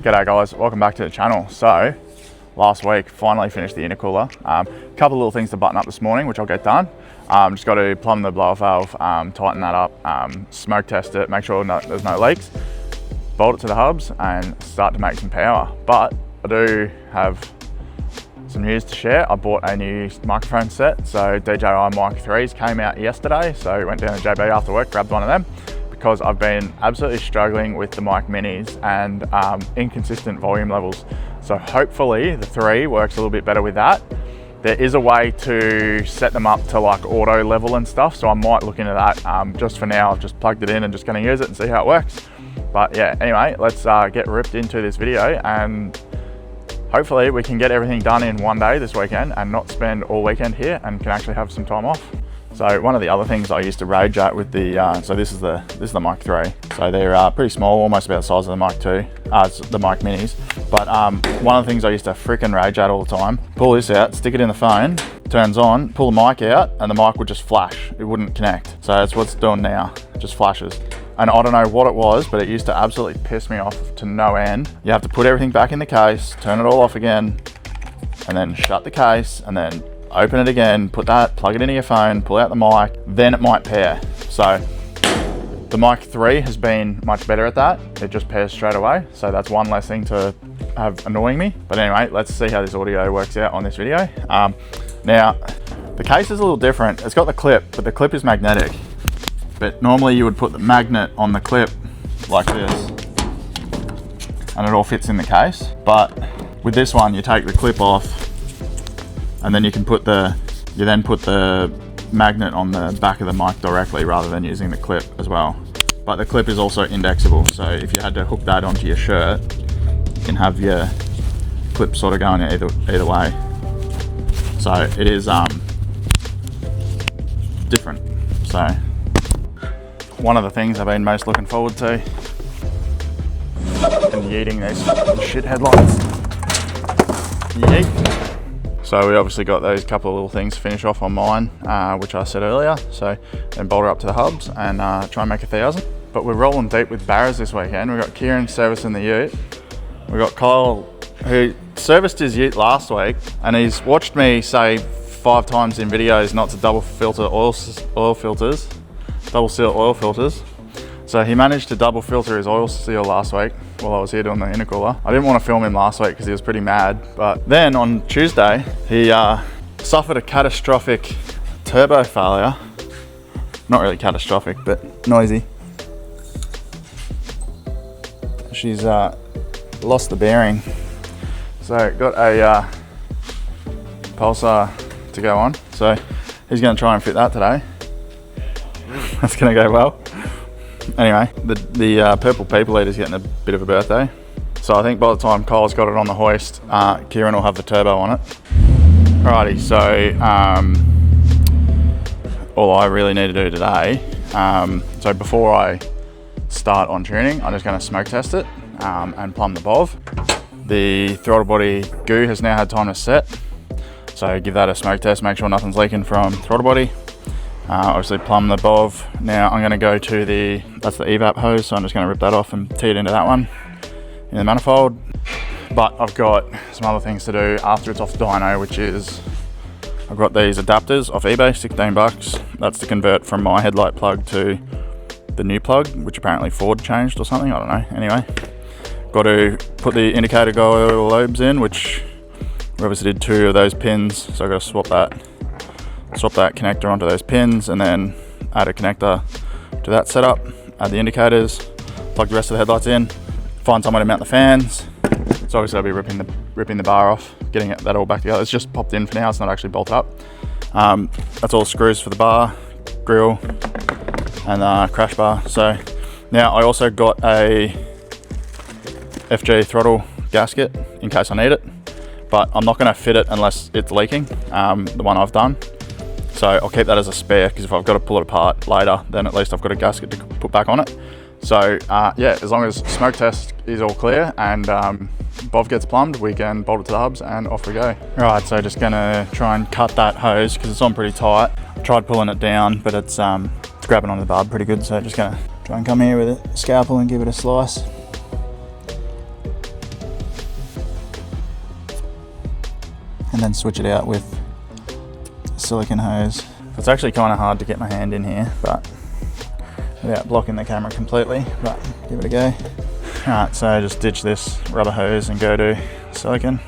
G'day guys, welcome back to the channel. So, last week finally finished the intercooler. Couple of little things to button up this morning, which I'll get done. Just got to plumb the blower valve, tighten that up, smoke test it, make sure there's no leaks, bolt it to the hubs and start to make some power. But I do have some news to share. I bought a new microphone set. So DJI Mic 3s came out yesterday. So went down to JB after work, grabbed one of them, because I've been absolutely struggling with the mic minis and inconsistent volume levels. So hopefully the 3 works a little bit better with that. There is a way to set them up to like auto level and stuff, so I might look into that. Just for now, I've just plugged it in and just going to use it and see how it works. But yeah, anyway, let's get ripped into this video, and hopefully we can get everything done in one day this weekend and not spend all weekend here and can actually have some time off. So one of the other things I used to rage at with the, so this is the Mic 3. So they're pretty small, almost about the size of the Mic 2, the Mic Minis. But one of the things I used to freaking rage at all the time, pull this out, stick it in the phone, turns on, pull the mic out, and the mic would just flash. It wouldn't connect. So that's what it's doing now, it just flashes. And I don't know what it was, but it used to absolutely piss me off to no end. You have to put everything back in the case, turn it all off again, and then shut the case, and then open it again, put that, plug it into your phone, pull out the mic, then it might pair. So the Mic 3 has been much better at that. It just pairs straight away. So that's one less thing to have annoying me. But anyway, let's see how this audio works out on this video. Now, the case is a little different. It's got the clip, but the clip is magnetic. But normally you would put the magnet on the clip like this, and it all fits in the case. But with this one, you take the clip off, and then you can put the magnet on the back of the mic directly rather than using the clip as well. But the clip is also indexable, so if you had to hook that onto your shirt, you can have your clip sort of going either way. So it is different. So one of the things I've been most looking forward to, and yeeting these shit headlights. Yeet. So we obviously got those couple of little things to finish off on mine, which I said earlier. So then bolt her up to the hubs and try and make 1,000. But we're rolling deep with barras this weekend. We've got Kieran servicing the ute. We've got Kyle, who serviced his ute last week, and he's watched me say 5 times in videos not to double seal oil filters. So he managed to double filter his oil seal last week while I was here doing the intercooler. I didn't want to film him last week because he was pretty mad. But then on Tuesday, he suffered a catastrophic turbo failure. Not really catastrophic, but noisy. She's lost the bearing. So got a pulsar to go on. So he's going to try and fit that today. That's going to go well. Anyway, the purple people eater's getting a bit of a birthday. So I think by the time Kyle's got it on the hoist, Kieran will have the turbo on it. Alrighty, so all I really need to do today, so before I start on tuning, I'm just going to smoke test it and plumb the BOV. The throttle body goo has now had time to set. So give that a smoke test, make sure nothing's leaking from throttle body. Obviously plumb the BOV. Now I'm going to go to that's the evap hose, so I'm just going to rip that off and tee it into that one in the manifold. But I've got some other things to do after it's off the dyno, which is I've got these adapters off eBay, 16 bucks. That's to convert from my headlight plug to the new plug, which apparently Ford changed or something, I don't know. Anyway, got to put the indicator lobes in, which we obviously did 2 of those pins, so I've got to swap that connector onto those pins and then add a connector to that setup, add the indicators, plug the rest of the headlights in, find somewhere to mount the fans. So obviously I'll be ripping the bar off, getting that all back together. It's just popped in for now, it's not actually bolted up. That's all screws for the bar, grill and crash bar. So now I also got a FG throttle gasket in case I need it, but I'm not going to fit it unless it's leaking, the one I've done. So I'll keep that as a spare, because if I've got to pull it apart later, then at least I've got a gasket to put back on it. So yeah, as long as smoke test is all clear and BOV gets plumbed, we can bolt it to the hubs and off we go. Right, so just gonna try and cut that hose because it's on pretty tight. I tried pulling it down, but it's grabbing onto the barb pretty good. So just gonna try and come here with a scalpel and give it a slice. and then switch it out with silicone hose. It's actually kind of hard to get my hand in here, but without blocking the camera completely, but give it a go. Alright, so just ditch this rubber hose and go to silicone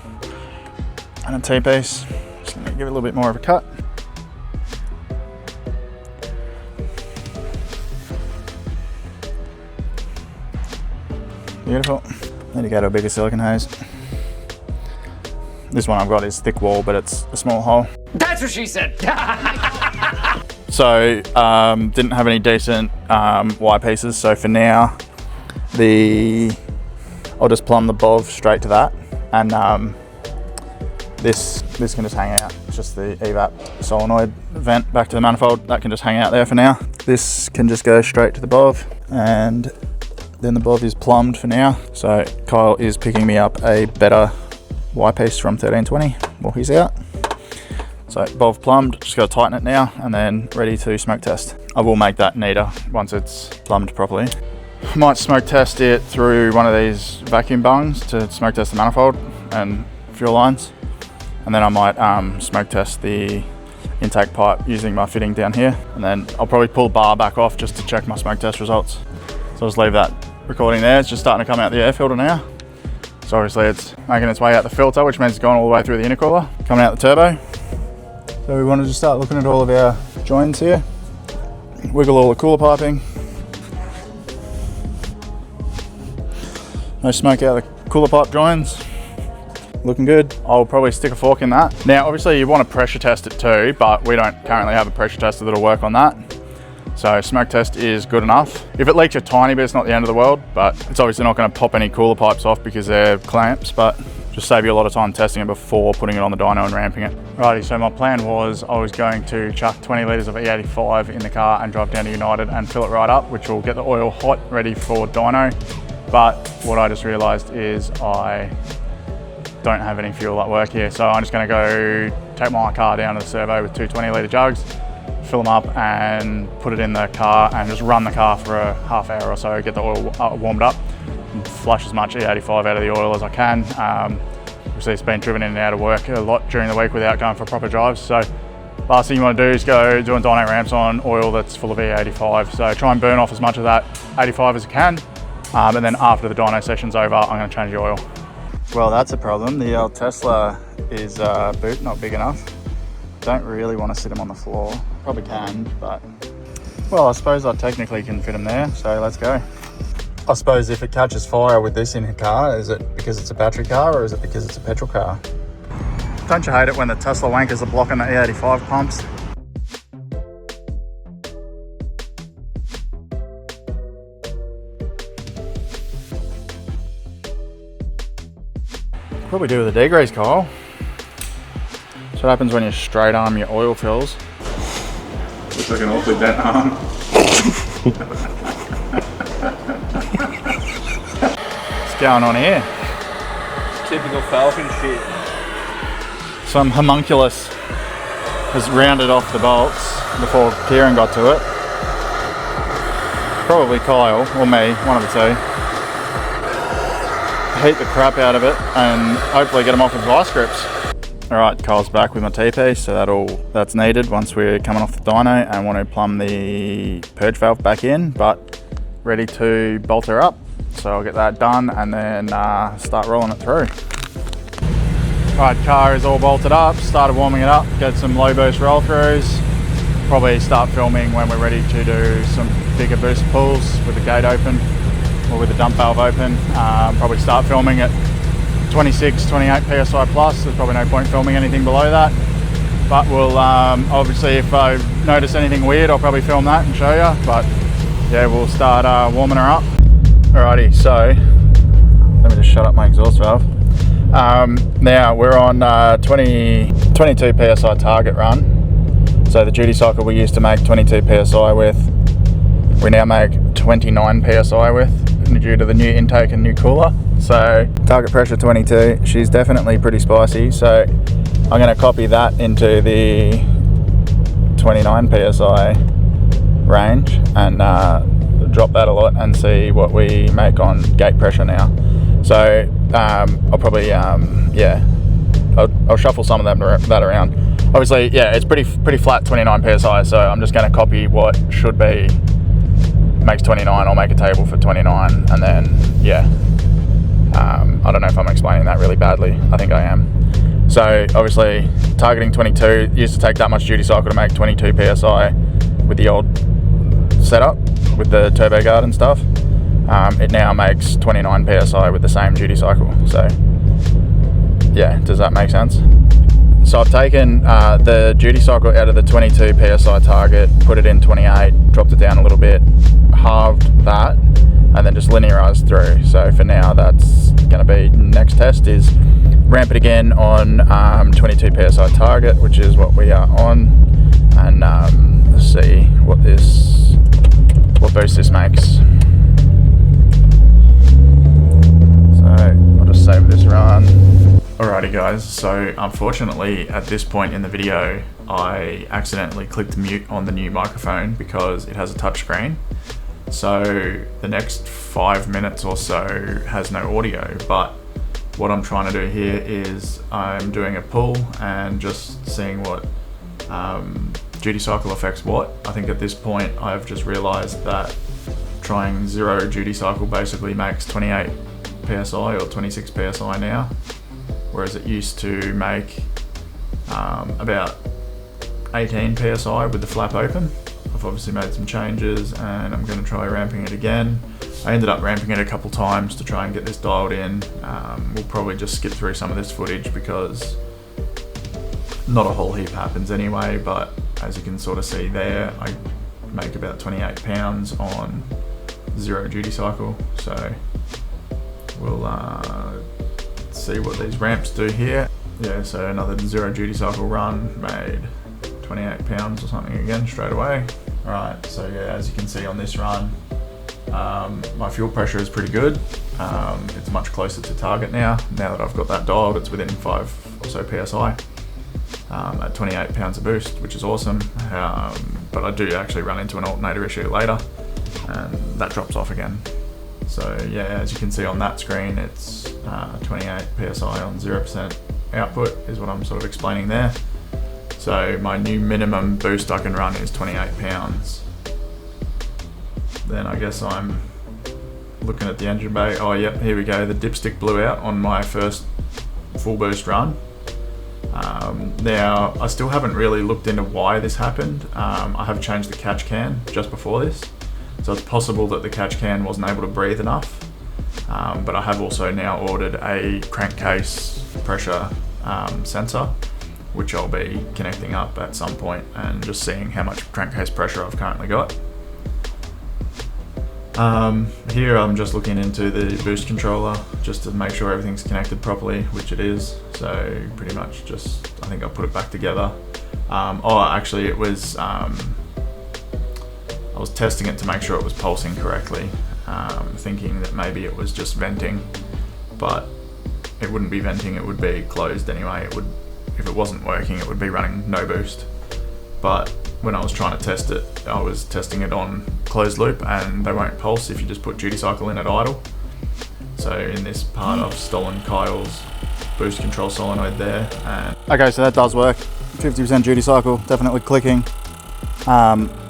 and a T-piece. Just going to give it a little bit more of a cut. Beautiful. Need to go to a bigger silicone hose. This one I've got is thick wall, but it's a small hole. That's what she said. So didn't have any decent wire pieces, so for now I'll just plumb the BOV straight to that, and this can just hang out. It's just the evap solenoid vent back to the manifold, that can just hang out there for now. This can just go straight to the BOV, and then the BOV is plumbed for now. So Kyle is picking me up a better wire piece from 1320 while he's out. So BOV plumbed, just got to tighten it now and then ready to smoke test. I will make that neater once it's plumbed properly. Might smoke test it through one of these vacuum bungs to smoke test the manifold and fuel lines. And then I might smoke test the intake pipe using my fitting down here. And then I'll probably pull the bar back off just to check my smoke test results. So I'll just leave that recording there. It's just starting to come out the air filter now. So obviously it's making its way out the filter, which means it's going all the way through the intercooler, coming out the turbo. So we want to just start looking at all of our joins here. Wiggle all the cooler piping. No smoke out of the cooler pipe joins. Looking good. I'll probably stick a fork in that. Now obviously you want to pressure test it too, but we don't currently have a pressure tester that'll work on that. So smoke test is good enough. If it leaks a tiny bit, it's not the end of the world, but it's obviously not going to pop any cooler pipes off because they're clamps, but just save you a lot of time testing it before putting it on the dyno and ramping it. Righty, so my plan was I was going to chuck 20 litres of E85 in the car and drive down to United and fill it right up, which will get the oil hot, ready for dyno. But what I just realised is I don't have any fuel at work here, so I'm just going to go take my car down to the servo with two 20 litre jugs, fill them up and put it in the car and just run the car for a half hour or so, get the oil warmed up and flush as much E85 out of the oil as I can. Obviously it's been driven in and out of work a lot during the week without going for proper drives, so last thing you want to do is go doing dyno ramps on oil that's full of E85, so try and burn off as much of that 85 as you can, and then after the dyno session's over I'm going to change the oil. Well, that's a problem. The old Tesla is boot not big enough. Don't really want to sit them on the floor. Probably can, but well, I suppose I technically can fit them there, so let's go. I suppose if it catches fire with this in a car, is it because it's a battery car or is it because it's a petrol car? Don't you hate it when the Tesla wankers are blocking the E85 pumps? Probably do with a degrease, Kyle. That's what happens when you straight arm your oil fills. Looks like an awfully bent arm. What's going on here? Typical Falcon shit. Some homunculus has rounded off the bolts before Kieran got to it. Probably Kyle or me, one of the two. Heat the crap out of it and hopefully get them off with vice grips. Alright, Kyle's back with my T-piece, so that's needed once we're coming off the dyno and want to plumb the purge valve back in, but ready to bolt her up. So I'll get that done and then start rolling it through. Alright, car is all bolted up, started warming it up, get some low boost roll throughs. Probably start filming when we're ready to do some bigger boost pulls with the gate open or with the dump valve open. Probably start filming at 26, 28 PSI plus. There's probably no point filming anything below that. But we'll, obviously if I notice anything weird, I'll probably film that and show you. But yeah, we'll start warming her up. Alrighty, so let me just shut up my exhaust valve. Now we're on 22 PSI target run. So the duty cycle we used to make 22 PSI with, we now make 29 PSI with, due to the new intake and new cooler. So target pressure 22, she's definitely pretty spicy, so I'm going to copy that into the 29 PSI range and drop that a lot and see what we make on gate pressure now. So I'll probably, yeah, I'll shuffle some of that around. Obviously, yeah, it's pretty flat 29 psi, so I'm just going to copy what should be makes 29. I'll make a table for 29, and then yeah, I don't know if I'm explaining that really badly. I think I am. So obviously targeting 22, used to take that much duty cycle to make 22 psi with the old setup with the turbo guard and stuff. It now makes 29 psi with the same duty cycle. So yeah, does that make sense? So I've taken the duty cycle out of the 22 psi target, put it in 28, dropped it down a little bit, halved that, and then just linearized through. So for now, that's going to be next test is ramp it again on 22 psi target, which is what we are on, and let's see what boost this makes. So I'll just save this run. Alrighty guys, so unfortunately at this point in the video I accidentally clicked mute on the new microphone because it has a touchscreen. So the next 5 minutes or so has no audio, but what I'm trying to do here is I'm doing a pull and just seeing what duty cycle affects what. I think at this point I've just realized that trying 0 duty cycle basically makes 28 psi or 26 psi now, whereas it used to make about 18 psi with the flap open. I've obviously made some changes and I'm going to try ramping it again. I ended up ramping it a couple times to try and get this dialed in. We'll probably just skip through some of this footage because not a whole heap happens anyway, but as you can sort of see there, I make about 28 pounds on 0 duty cycle. So we'll see what these ramps do here. Yeah, so another 0 duty cycle run made 28 pounds or something again straight away. Alright, so yeah, as you can see on this run, my fuel pressure is pretty good. It's much closer to target now that I've got that dialed. It's within 5 or so psi at 28 pounds of boost, which is awesome. But I do actually run into an alternator issue later and that drops off again. So yeah, as you can see on that screen, it's 28 psi on 0% output is what I'm sort of explaining there. So my new minimum boost I can run is 28 pounds. Then I guess I'm looking at the engine bay. Oh yep, here we go. The dipstick blew out on my first full boost run. Now I still haven't really looked into why this happened. I have changed the catch can just before this. So it's possible that the catch can wasn't able to breathe enough. But I have also now ordered a crankcase pressure sensor, which I'll be connecting up at some point and just seeing how much crankcase pressure I've currently got. Here I'm just looking into the boost controller just to make sure everything's connected properly, which it is. So pretty much just, I think I'll put it back together. Actually it was, I was testing it to make sure it was pulsing correctly, thinking that maybe it was just venting, but it wouldn't be venting, it would be closed anyway. It would, if it wasn't working, it would be running no boost. But when I was trying to test it, I was testing it on closed loop and they won't pulse if you just put duty cycle in at idle. So in this part I've stolen Kyle's boost control solenoid there. And okay, so that does work. 50% duty cycle, definitely clicking.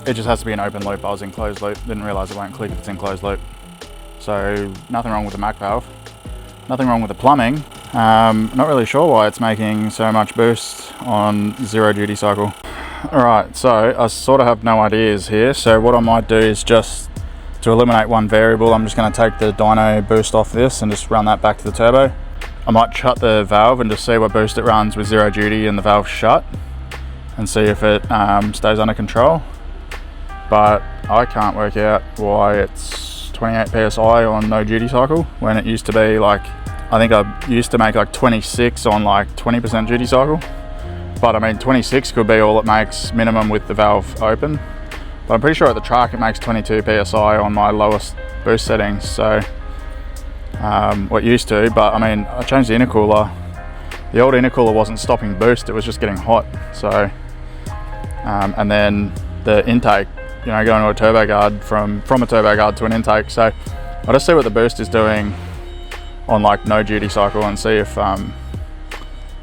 It just has to be an open loop. I was in closed loop, didn't realize it won't click if it's in closed loop. So nothing wrong with the Mac valve, nothing wrong with the plumbing. Not really sure why it's making so much boost on 0 duty cycle. Alright, so I sort of have no ideas here. So what I might do is just to eliminate one variable, I'm just going to take the dyno boost off this and just run that back to the turbo. I might shut the valve and just see what boost it runs with 0 duty and the valve shut and see if it stays under control. But I can't work out why it's 28 psi on no duty cycle when it used to be like, I think I used to make like 26 on like 20% duty cycle. But I mean 26 could be all it makes minimum with the valve open. But I'm pretty sure at the track it makes 22 psi on my lowest boost settings. So what used to, but I mean I changed the intercooler. The old intercooler wasn't stopping boost, it was just getting hot. So and then the intake, you know, going to a turbo guard from a turbo guard to an intake. So I'll just see what the boost is doing on like no duty cycle and see if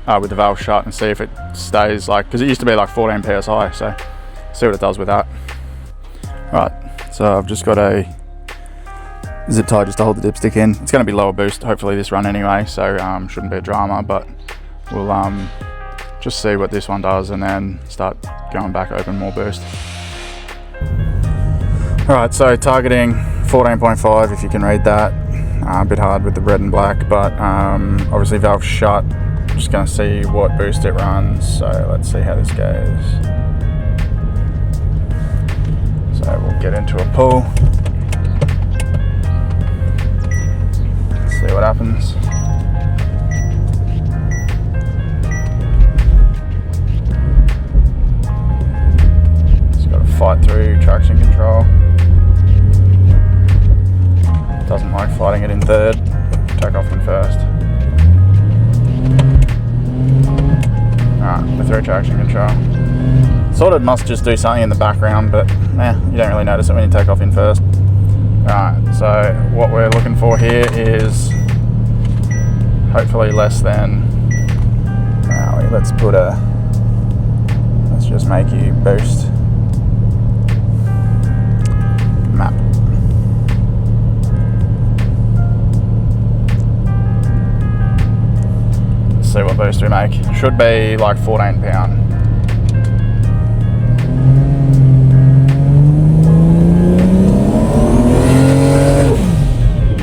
with the valve shut and see if it stays like, because it used to be like 14 psi, so see what it does with that. Right, so I've just got a zip tie just to hold the dipstick in. It's going to be lower boost hopefully this run anyway, so shouldn't be a drama, but we'll just see what this one does and then start going back, open more boost. Alright, so targeting 14.5 if you can read that. A bit hard with the red and black, but obviously valve shut. Just going to see what boost it runs, so let's see how this goes. So we'll get into a pull. See what happens. Just got to fight through traction control. Doesn't like fighting it in third. Take off in first. Alright, we're through traction control. Sort of must just do something in the background, but you don't really notice it when you take off in first. Alright, so what we're looking for here is hopefully less than, let's just make you boost map. Let's see what boost we make. Should be like 14 pound.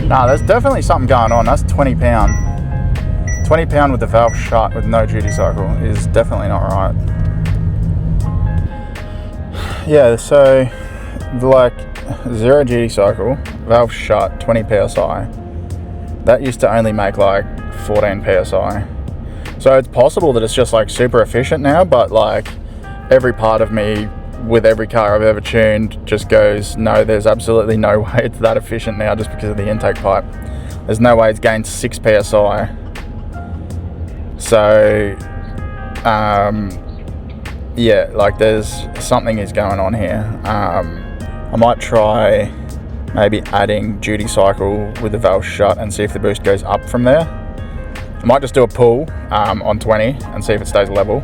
Nah, there's definitely something going on. That's 20 pound. 20 pound with the valve shut with no duty cycle is definitely not right. Yeah, so like 0 duty cycle, valve shut, 20 psi. That used to only make like 14 psi. So it's possible that it's just like super efficient now, but like every part of me with every car I've ever tuned just goes, no, there's absolutely no way it's that efficient now just because of the intake pipe. There's no way it's gained 6 psi. So, yeah, like there's something is going on here. I might try maybe adding duty cycle with the valve shut and see if the boost goes up from there. I might just do a pull on 20 and see if it stays level.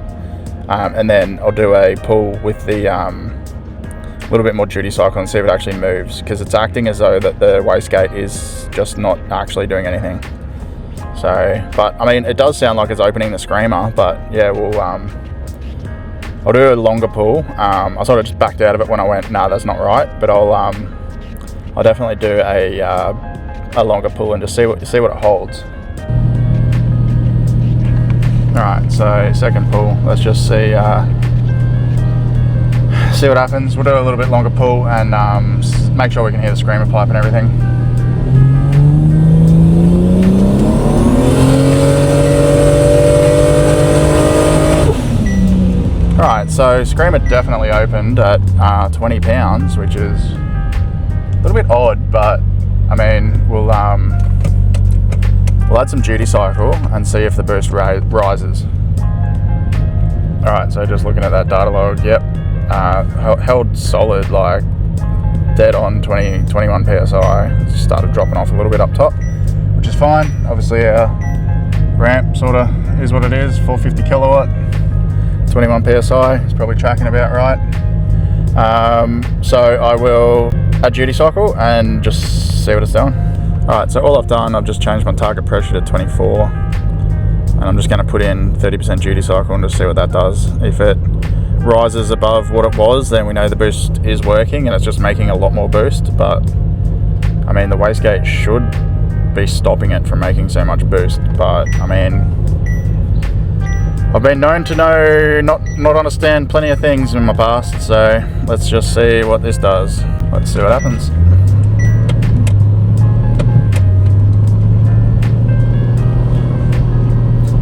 And then I'll do a pull with the little bit more duty cycle and see if it actually moves, because it's acting as though that the wastegate is just not actually doing anything. So, but I mean, it does sound like it's opening the screamer, but yeah, we'll I'll do a longer pull. I sort of just backed out of it when I went, nah, that's not right, but I'll definitely do a longer pull and just see what it holds. Alright, so second pull, let's just see what happens. We'll do a little bit longer pull and make sure we can hear the screamer pipe and everything. Alright, so screamer definitely opened at 20 pounds, which is a little bit odd, but I mean, we'll add some duty cycle and see if the boost rises. Alright, so just looking at that data log, yep, held solid, like dead on 21 psi. Started dropping off a little bit up top, which is fine. Obviously our ramp sort of is what it is, 450 kilowatt, 21 psi, it's probably tracking about right. So I will add duty cycle and just see what it's doing. Alright, so all I've done, I've just changed my target pressure to 24, and I'm just going to put in 30% duty cycle and just see what that does. If it rises above what it was, then we know the boost is working and it's just making a lot more boost, but I mean the wastegate should be stopping it from making so much boost, but I mean, I've been known to not understand plenty of things in my past, so let's just see what this does. Let's see what happens.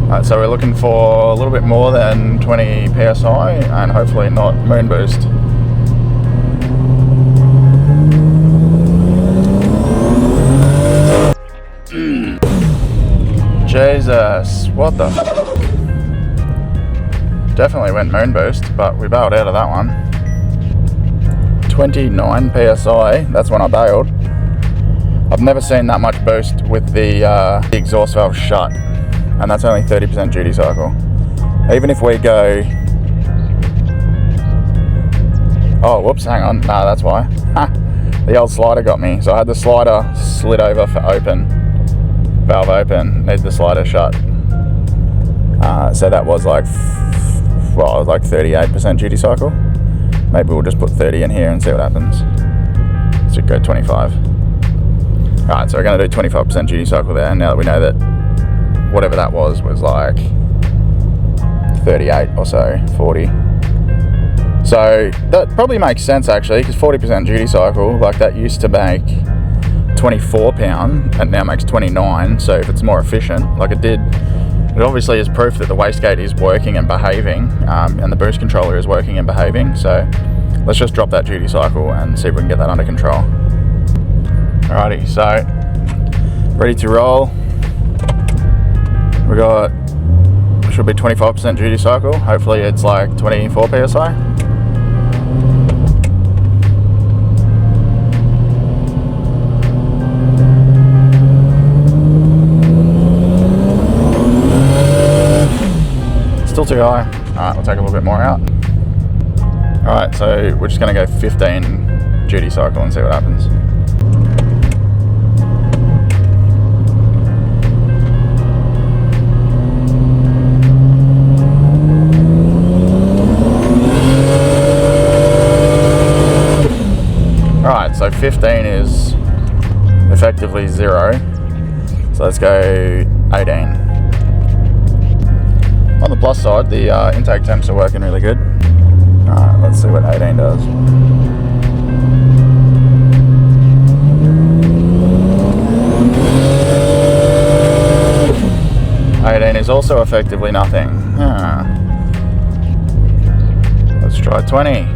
Alright, so we're looking for a little bit more than 20 psi and hopefully not moon boost. Jesus, what the fuck? Definitely went moon boost, but we bailed out of that one. 29 psi, that's when I bailed. I've never seen that much boost with the exhaust valve shut, and that's only 30% duty cycle. even if we go, oh whoops, hang on, no, that's why. The old slider got me. So I had the slider slid over for open, valve open, need the slider shut. So that was like, well, it was like 38% duty cycle. Maybe we'll just put 30 in here and see what happens. Should go 25. Alright, so we're going to do 25% duty cycle there, now that we know that whatever that was like 38 or so, 40. So that probably makes sense actually, because 40% duty cycle, like that used to make 24 pound and now makes 29. So if it's more efficient, like it obviously is proof that the wastegate is working and behaving, and the boost controller is working and behaving. So let's just drop that duty cycle and see if we can get that under control. Alrighty, so ready to roll. We got, should be 25% duty cycle. Hopefully it's like 24 psi. Still too high. Alright, we'll take a little bit more out. Alright, so we're just going to go 15 duty cycle and see what happens. Alright, so 15 is effectively 0. So let's go 18. On the plus side, the intake temps are working really good. Alright, let's see what 18 does. Is also effectively nothing. Let's try 20.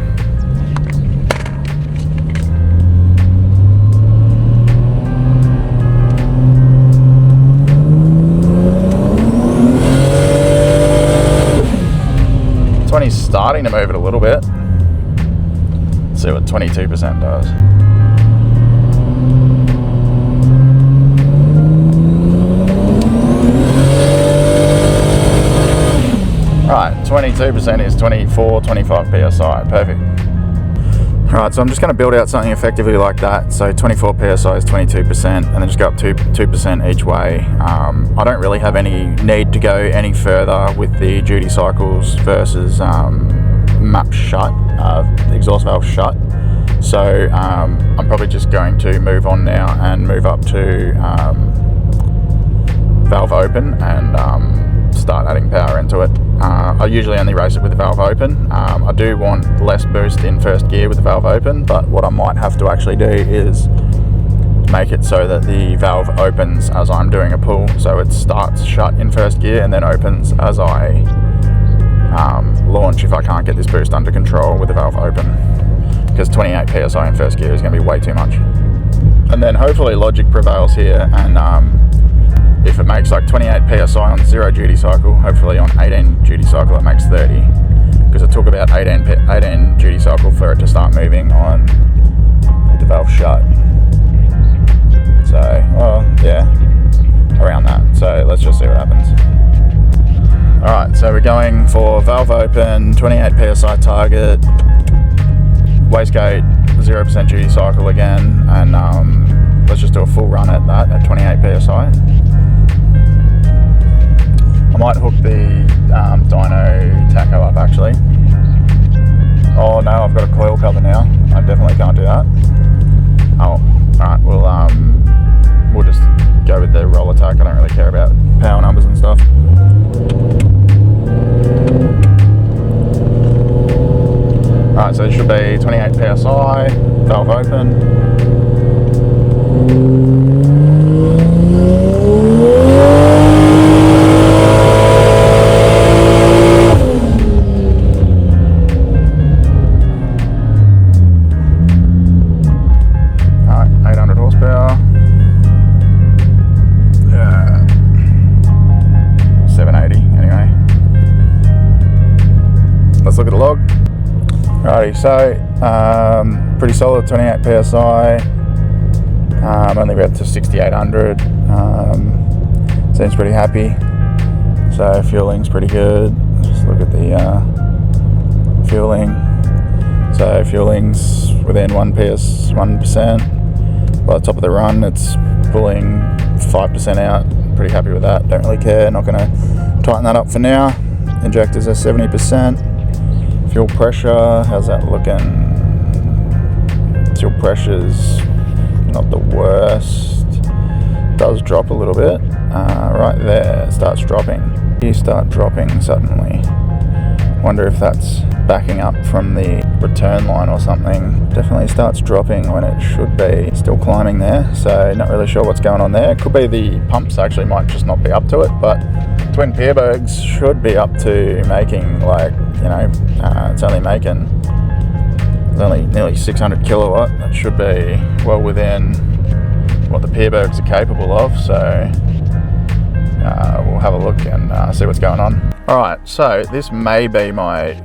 Starting to move it a little bit. Let's see what 22% does. Right, 22% is 24, 25 psi. Perfect. Alright, so I'm just going to build out something effectively like that. So 24 psi is 22%, and then just go up 2% each way. I don't really have any need to go any further with the duty cycles versus map shut, exhaust valve shut. So I'm probably just going to move on now and move up to valve open and start adding power into it. I usually only race it with the valve open. I do want less boost in first gear with the valve open, but what I might have to actually do is make it so that the valve opens as I'm doing a pull, so it starts shut in first gear and then opens as I launch if I can't get this boost under control with the valve open, because 28 psi in first gear is going to be way too much. And then hopefully logic prevails here, and if it makes like 28 psi on 0 duty cycle, hopefully on 18 duty cycle it makes 30, because it took about 18 duty cycle for it to start moving on with the valve shut. So, well, yeah, around that. So let's just see what happens. Alright, so we're going for valve open, 28 psi target, wastegate 0% duty cycle again, and let's just do a full run at that at 28 psi. I might hook the dyno tacho up actually. Oh no, I've got a coil cover now. I definitely can't do that. Oh, alright, we'll just go with the roll attack. I don't really care about power numbers and stuff. Alright, so it should be 28 psi, valve open. Alrighty, so pretty solid 28 psi. Only got to 6800. Seems pretty happy. So fueling's pretty good. Just look at the fueling. So fueling's within 1%. By the top of the run, it's pulling 5% out. Pretty happy with that. Don't really care. Not going to tighten that up for now. Injectors are 70%. Fuel pressure, how's that looking? Fuel pressure's not the worst. Does drop a little bit. Right there, it starts dropping. You start dropping suddenly. Wonder if that's backing up from the return line or something. Definitely starts dropping when it should be still climbing there. So not really sure what's going on there. Could be the pumps actually might just not be up to it, but twin Pierbergs should be up to making, like, you know, it's only nearly 600 kilowatt. That should be well within what the Pierbergs are capable of. So we'll have a look and see what's going on. Alright, so this may be my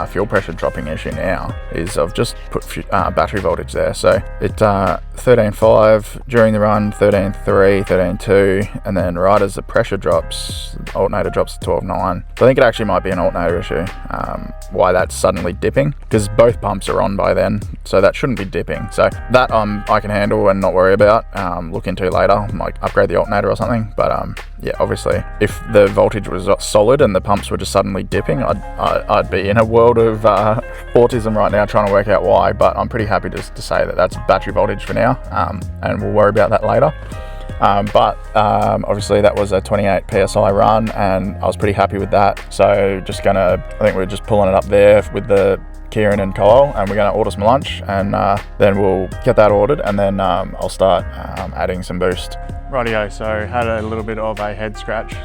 fuel pressure dropping issue now, is I've just put battery voltage there. So it 13.5 during the run, 13.3, 13.2, and then right as the pressure drops, the alternator drops to 12.9. So I think it actually might be an alternator issue, why that's suddenly dipping, because both pumps are on by then, so that shouldn't be dipping. So that I can handle and not worry about, look into later, like upgrade the alternator or something. But yeah, obviously if the voltage was solid and the pumps were just suddenly dipping, I'd be in a world of autism right now trying to work out why. But I'm pretty happy just to say that that's battery voltage for now, and we'll worry about that later. But obviously that was a 28 psi run and I was pretty happy with that. So I think we're just pulling it up there with the Kieran and Kyle, and we're going to order some lunch, and then we'll get that ordered, and then I'll start adding some boost. Rightio, so had a little bit of a head scratch,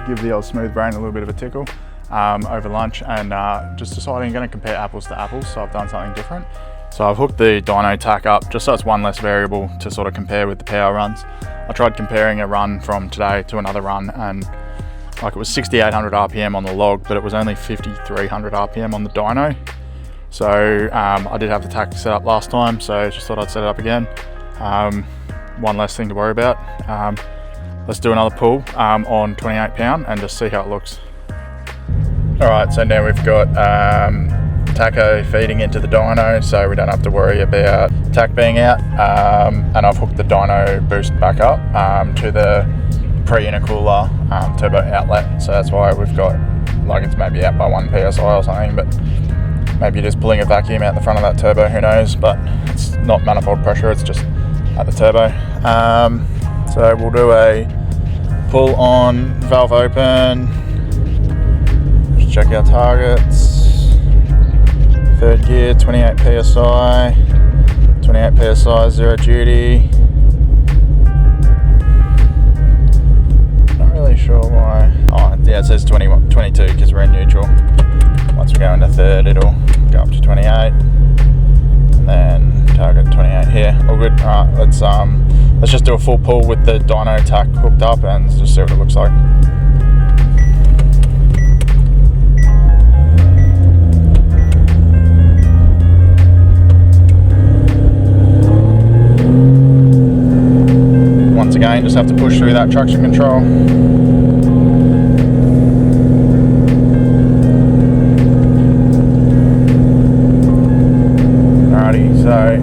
give the old smooth brain a little bit of a tickle over lunch, and just deciding I'm going to compare apples to apples, so I've done something different. So I've hooked the dyno tack up just so it's one less variable to sort of compare with the power runs. I tried comparing a run from today to another run, and like it was 6,800 RPM on the log, but it was only 5,300 RPM on the dyno. So I did have the tack set up last time, so just thought I'd set it up again. One less thing to worry about. Let's do another pull on 28 pound and just see how it looks. Alright, so now we've got tacho feeding into the dyno, so we don't have to worry about tack being out. And I've hooked the dyno boost back up to the pre-intercooler turbo outlet, so that's why we've got, like, it's maybe out by 1 psi or something, but maybe just pulling a vacuum out the front of that turbo, who knows, but it's not manifold pressure, it's just at the turbo. So we'll do a pull on, valve open, just check our targets. Third gear, 28 psi, 28 psi, zero duty. Not really sure why. Oh yeah, it says 22 because we're in neutral. Once we go into third, it'll go up to 28, and then target 28 here. All good. All right, let's just do a full pull with the dyno tack hooked up and just see what it looks like. Once again, just have to push through that traction control. So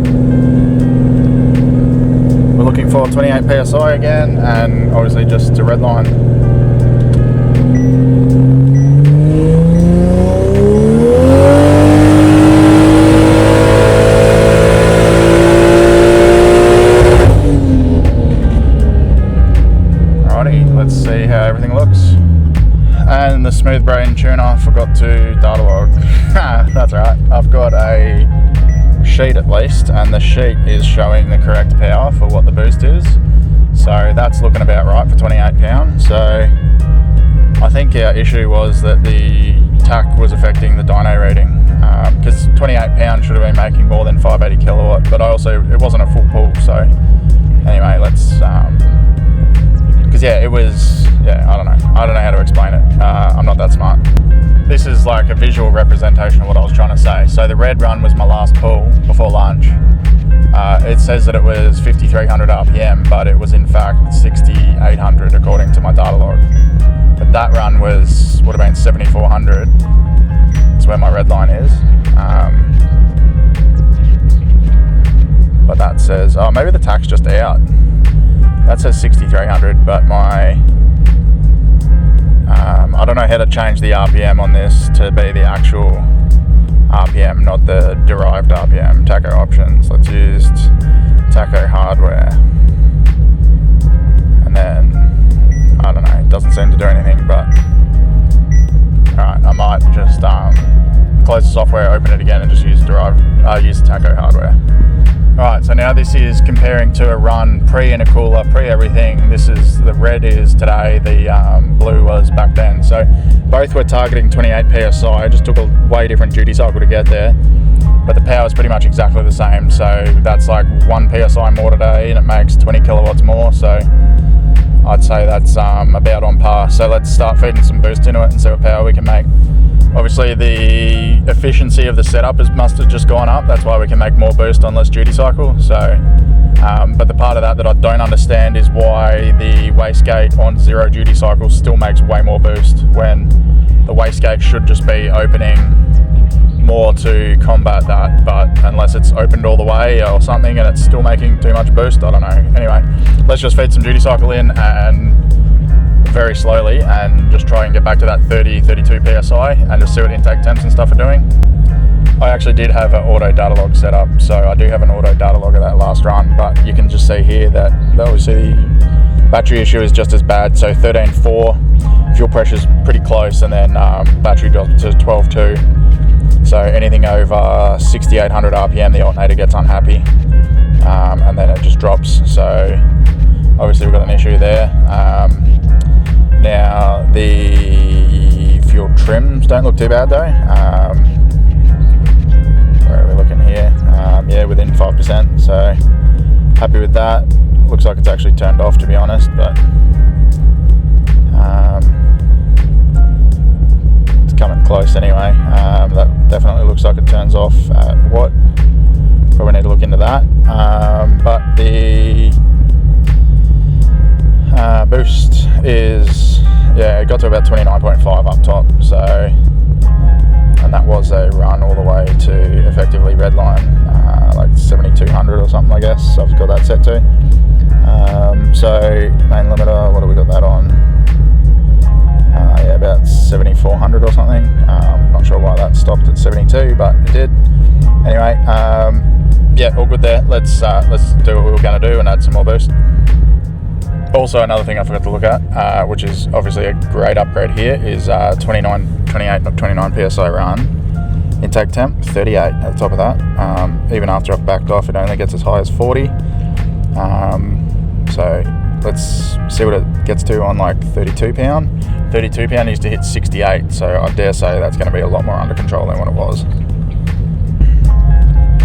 we're looking for 28 psi again, and obviously just to redline. Alrighty, let's see how everything looks. And the smooth brain tuner forgot to data log. That's right, I've got a sheet at least, and the sheet is showing the correct power for what the boost is, so that's looking about right for 28 pound. So I think our issue was that the tack was affecting the dyno reading, because 28 pound should have been making more than 580 kilowatt, but it wasn't a full pull. So anyway, let's because I don't know how to explain it. I'm not that smart. This is like a visual representation misrepresentation of what I was trying to say. So the red run was my last pull before lunch. It says that it was 5,300 RPM, but it was in fact 6,800 according to my data log. But that run would have been 7,400. That's where my red line is. But that says, oh, maybe the tach's just out. That says 6,300, but my I don't know how to change the RPM on this to be the actual RPM, not the derived RPM. Tacho options, let's use tacho hardware. And then, I don't know, it doesn't seem to do anything, but alright, I might just close the software, open it again, and just use tacho hardware. Alright, so now this is comparing to a run pre-intercooler, pre-everything. This is, the red is today, the blue was back then. So both were targeting 28 PSI, just took a way different duty cycle to get there. But the power is pretty much exactly the same. So that's like 1 PSI more today and it makes 20 kilowatts more. So I'd say that's about on par. So let's start feeding some boost into it and see what power we can make. Obviously the efficiency of the setup must have just gone up. That's why we can make more boost on less duty cycle. So, but the part of that I don't understand is why the wastegate on 0 duty cycle still makes way more boost when the wastegate should just be opening more to combat that. But unless it's opened all the way or something and it's still making too much boost, I don't know. Anyway, let's just feed some duty cycle in and very slowly and just try and get back to that 30-32 PSI and just see what intake temps and stuff are doing. I actually did have an auto data log set up, so I do have an auto data log of that last run, but you can just see here that obviously the battery issue is just as bad. So 13.4, fuel pressure is pretty close, and then battery drops to 12.2. So anything over 6,800 RPM, the alternator gets unhappy, and then it just drops. So obviously we've got an issue there. Now the fuel trims don't look too bad though. Where are we looking here? Yeah, within 5%, so happy with that. Looks like it's actually turned off, to be honest, but it's coming close anyway. That definitely looks like it turns off at what? Probably need to look into that. But the boost is, yeah, it got to about 29.5 up top, so, and that was a run all the way to effectively redline, like 7,200 or something, I guess. I've got that set to. So main limiter, what have we got that on? Yeah, about 7,400 or something. Not sure why that stopped at 72, but it did. Anyway, yeah, all good there. Let's do what we were going to do and add some more boost. Also, another thing I forgot to look at, which is obviously a great upgrade here, is 29 PSI run. Intake temp, 38 at the top of that. Even after I've backed off, it only gets as high as 40. So let's see what it gets to on like 32 pound. 32 pound used to hit 68, so I dare say that's going to be a lot more under control than what it was.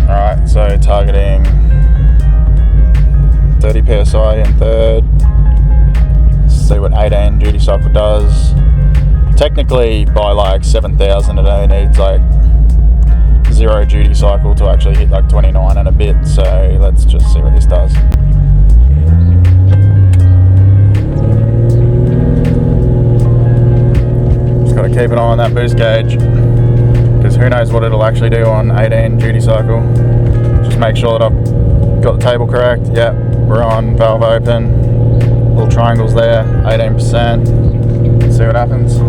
Alright, so targeting 30 PSI in third. See what 18 duty cycle does. Technically by like 7,000 it only needs like 0 duty cycle to actually hit like 29 and a bit, so let's just see what this does. Just got to keep an eye on that boost gauge, because who knows what it'll actually do on 18 duty cycle. Just make sure that I've got the table correct. Yep, we're on, valve open, little triangles there, 18%. Let's see what happens.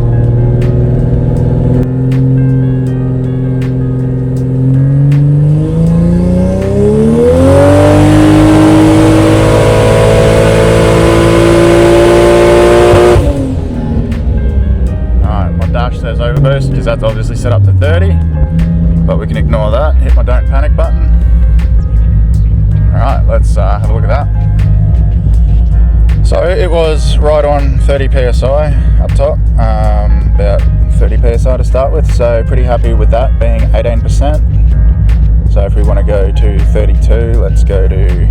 Alright, my dash says overboost because that's obviously set up to 30, but we can ignore that. Hit my don't panic button. Alright, let's have a look at that. So it was right on 30 PSI up top, about 30 PSI to start with, so pretty happy with that being 18%. So if we want to go to 32, let's go to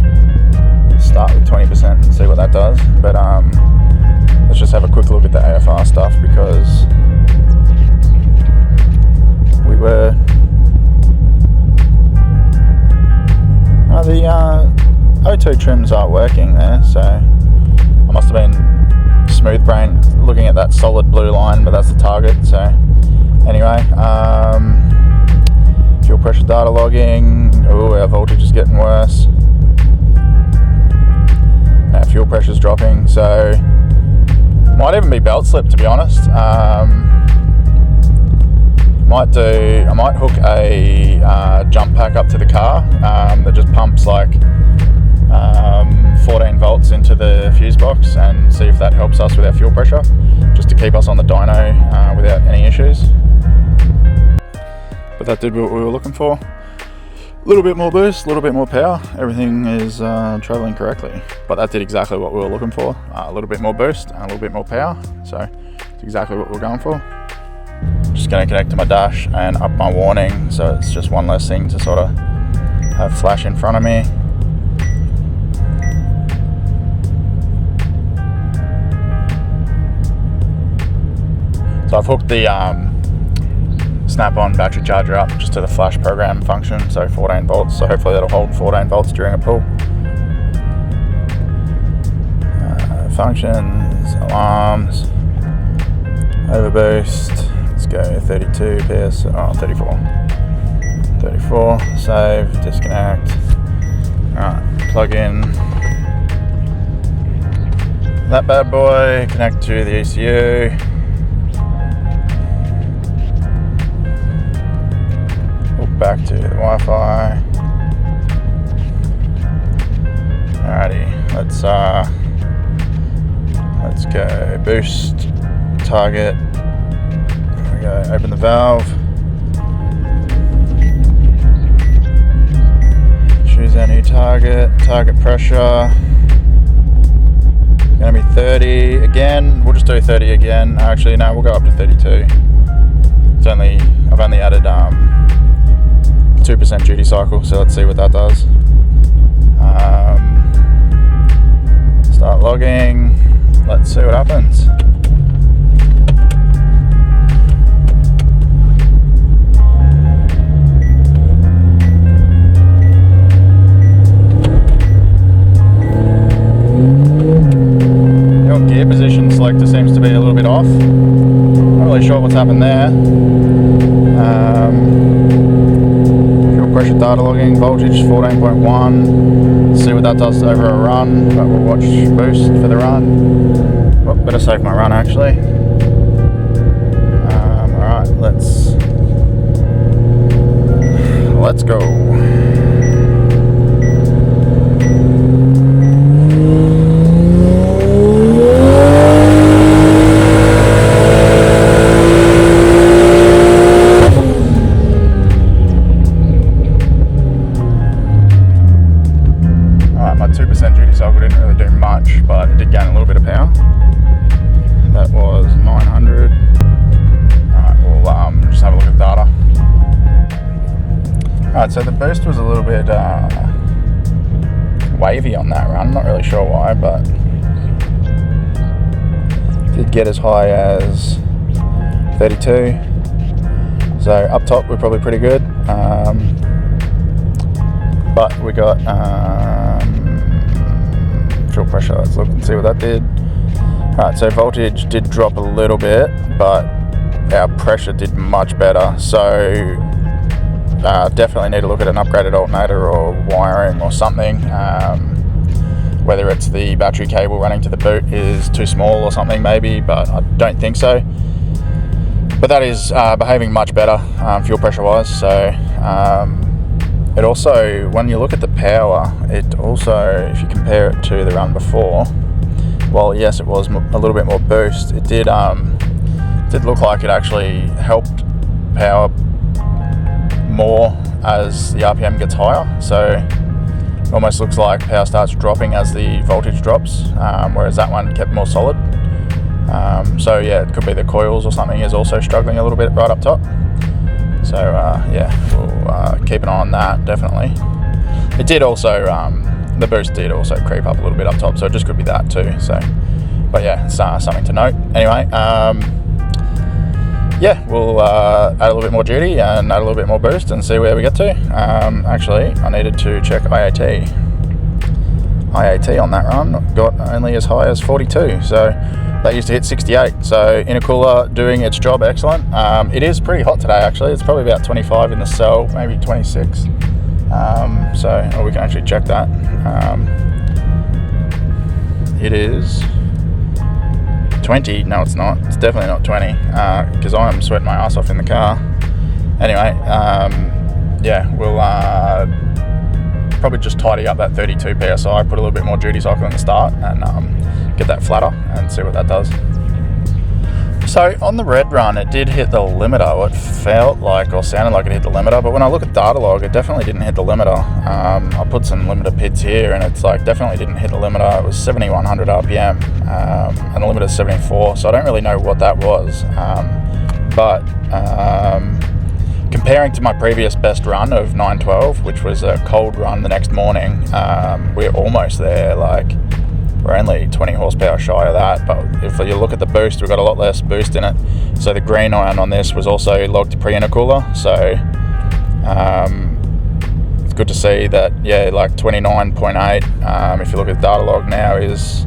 start with 20% and see what that does. But let's just have a quick look at the AFR stuff, because we were fine, but that's the target. So anyway, fuel pressure data logging. Oh, our voltage is getting worse. Our fuel pressure's dropping, so might even be belt slip, to be honest. I might hook a jump pack up to the car that just pumps like 14 volts into the fuse box, and see if that helps us with our fuel pressure, just to keep us on the dyno without any issues. But that did what we were looking for. A little bit more boost, a little bit more power. Everything is traveling correctly. But that did exactly what we were looking for. A little bit more boost and a little bit more power. So it's exactly what we're going for. Just going to connect to my dash and up my warning, so it's just one less thing to sort of have flash in front of me. So I've hooked the snap-on battery charger up just to the flash program function, so 14 volts, so hopefully that'll hold 14 volts during a pull. Functions, alarms, overboost, let's go 32 PS, 34, save, disconnect. Alright, plug in that bad boy, connect to the ECU. Back to the Wi-Fi. Alrighty, let's go boost, target. There we go, open the valve. Choose our new target pressure. Gonna be 30 again. We'll just do 30 again. Actually, no, we'll go up to 32. I've only added 2% duty cycle, so let's see what that does. Start logging, let's see what happens. Your gear position selector seems to be a little bit off. Not really sure what's happened there. Pressure data logging, voltage 14.1. See what that does over a run, but we'll watch boost for the run. Well, better save my run actually. Alright, let's go. Alright, so the boost was a little bit wavy on that run, not really sure why, but did get as high as 32. So up top we're probably pretty good, but we got fuel pressure. Let's look and see what that did. Alright, so voltage did drop a little bit, but our pressure did much better. So definitely need to look at an upgraded alternator or wiring or something. Whether it's the battery cable running to the boot is too small or something maybe, but I don't think so. But that is behaving much better fuel pressure wise. So it also, when you look at the power, it also, if you compare it to the run before, well yes it was a little bit more boost, it did look like it actually helped power more as the RPM gets higher. So it almost looks like power starts dropping as the voltage drops, whereas that one kept more solid. So yeah, it could be the coils or something is also struggling a little bit right up top. So yeah, we'll keep an eye on that, definitely. It did also, the boost did also creep up a little bit up top, so it just could be that too. So, but yeah, it's something to note. Anyway, yeah, we'll add a little bit more duty and add a little bit more boost and see where we get to. Actually, I needed to check IAT on that run. Got only as high as 42, so that used to hit 68. So intercooler doing its job excellent. It is pretty hot today actually. It's probably about 25 in the cell, maybe 26. So we can actually check that. It is 20. No, it's not. It's definitely not 20 because I'm sweating my ass off in the car. Anyway, yeah, we'll probably just tidy up that 32 psi, put a little bit more duty cycle in the start, and get that flatter and see what that does. So on the red run, it did hit the limiter. It felt like, or sounded like it hit the limiter, but when I look at data log, it definitely didn't hit the limiter. I put some limiter PIDs here, and it's like definitely didn't hit the limiter. It was 7100 RPM, and the limiter is 74, so I don't really know what that was. But comparing to my previous best run of 912, which was a cold run the next morning, we're almost there. Like, we're only 20 horsepower shy of that, but if you look at the boost, we've got a lot less boost in it. So the green iron on this was also logged to pre-intercooler, so it's good to see that, yeah, like 29.8, if you look at the data log now, is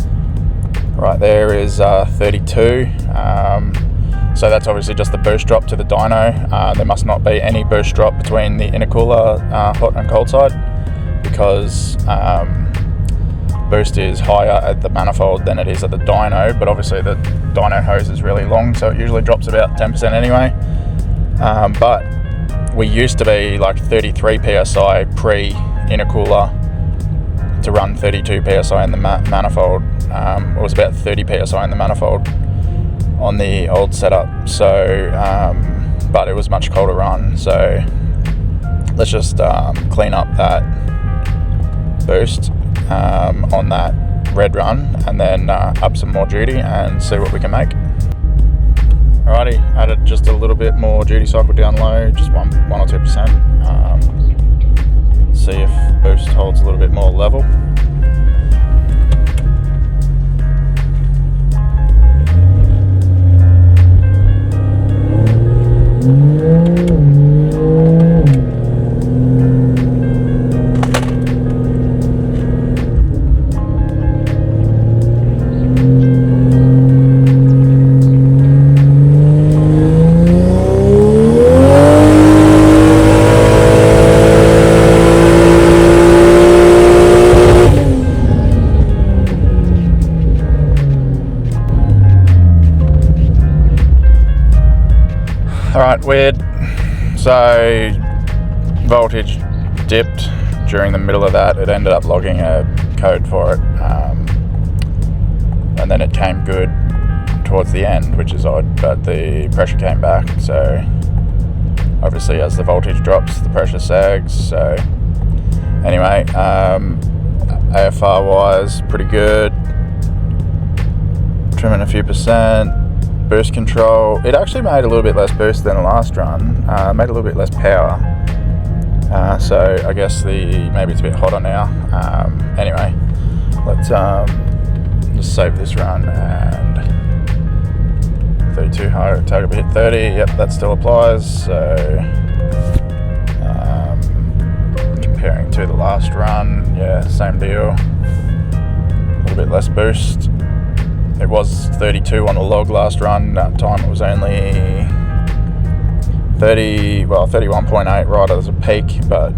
right there is 32. So that's obviously just the boost drop to the dyno. There must not be any boost drop between the intercooler hot and cold side, because boost is higher at the manifold than it is at the dyno, but obviously the dyno hose is really long, so it usually drops about 10% anyway. But we used to be like 33 psi pre-intercooler to run 32 psi in the manifold. It was about 30 psi in the manifold on the old setup, so but it was much colder run. So let's just clean up that boost on that red run, and then up some more duty and see what we can make. Alrighty, added just a little bit more duty cycle down low, just 1 or 2%. See if boost holds a little bit more level. Alright, weird. So voltage dipped during the middle of that. It ended up logging a code for it, and then it came good towards the end, which is odd, but the pressure came back. So obviously as the voltage drops, the pressure sags. So anyway, AFR wise, pretty good. Trimming a few percent. Boost control, it actually made a little bit less boost than the last run, made a little bit less power, so I guess maybe it's a bit hotter now. Anyway, let's just save this run, and 32 high target hit 30, yep, that still applies. So comparing to the last run, yeah, same deal, a little bit less boost. It was 32 on the log last run. That time it was only 31.8 right as a peak, but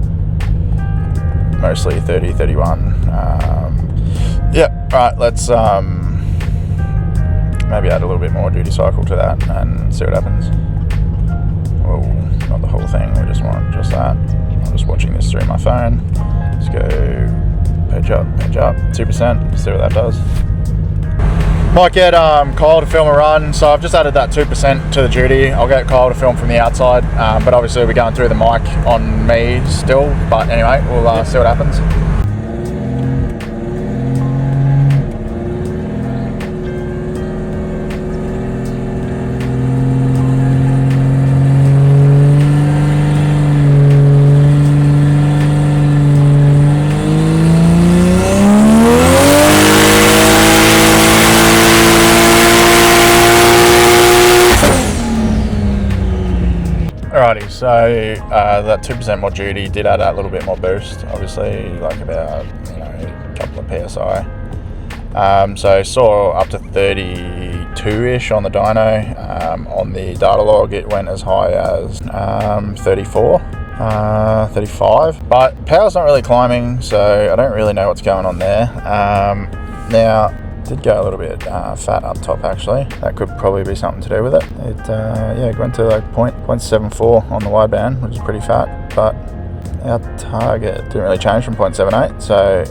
mostly 30, 31. Yeah, right, let's maybe add a little bit more duty cycle to that and see what happens. Whoa, not the whole thing, we just want just that. I'm just watching this through my phone. Let's go page up, 2%, see what that does. Might get Kyle to film a run, so I've just added that 2% to the duty. I'll get Kyle to film from the outside, but obviously we're going through the mic on me still. But anyway, we'll see what happens. Alrighty, so that 2% more duty did add that little bit more boost, obviously, like about, a couple of PSI. So saw up to 32 32-ish on the dyno. On the data log it went as high as 34, 35, but power's not really climbing, so I don't really know what's going on there. Now, did go a little bit fat up top actually. That could probably be something to do with it. It went to like 0.74 on the wideband, which is pretty fat, but our target didn't really change from 0.78, so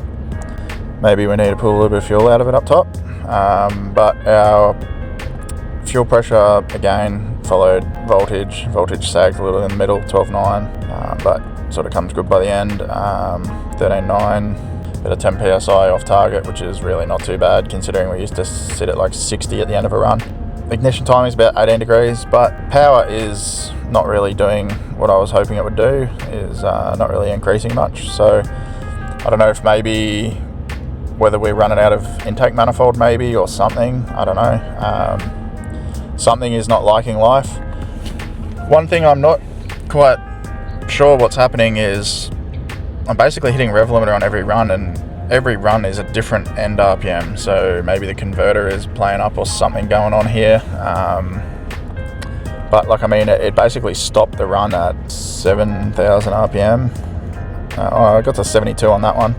maybe we need to pull a little bit of fuel out of it up top. But our fuel pressure again followed voltage. Voltage sagged a little in the middle, 12.9, but sort of comes good by the end. 13.9. Bit of 10 psi off target, which is really not too bad considering we used to sit at like 60 at the end of a run. Ignition time is about 18 degrees, but power is not really doing what I was hoping it would do, is not really increasing much. So I don't know if maybe whether we're running out of intake manifold maybe or something, I don't know. Something is not liking life. One thing I'm not quite sure what's happening is I'm basically hitting rev limiter on every run, and every run is a different end RPM, so maybe the converter is playing up or something going on here. But like, I mean, it basically stopped the run at 7,000 RPM. I got to 72 on that one.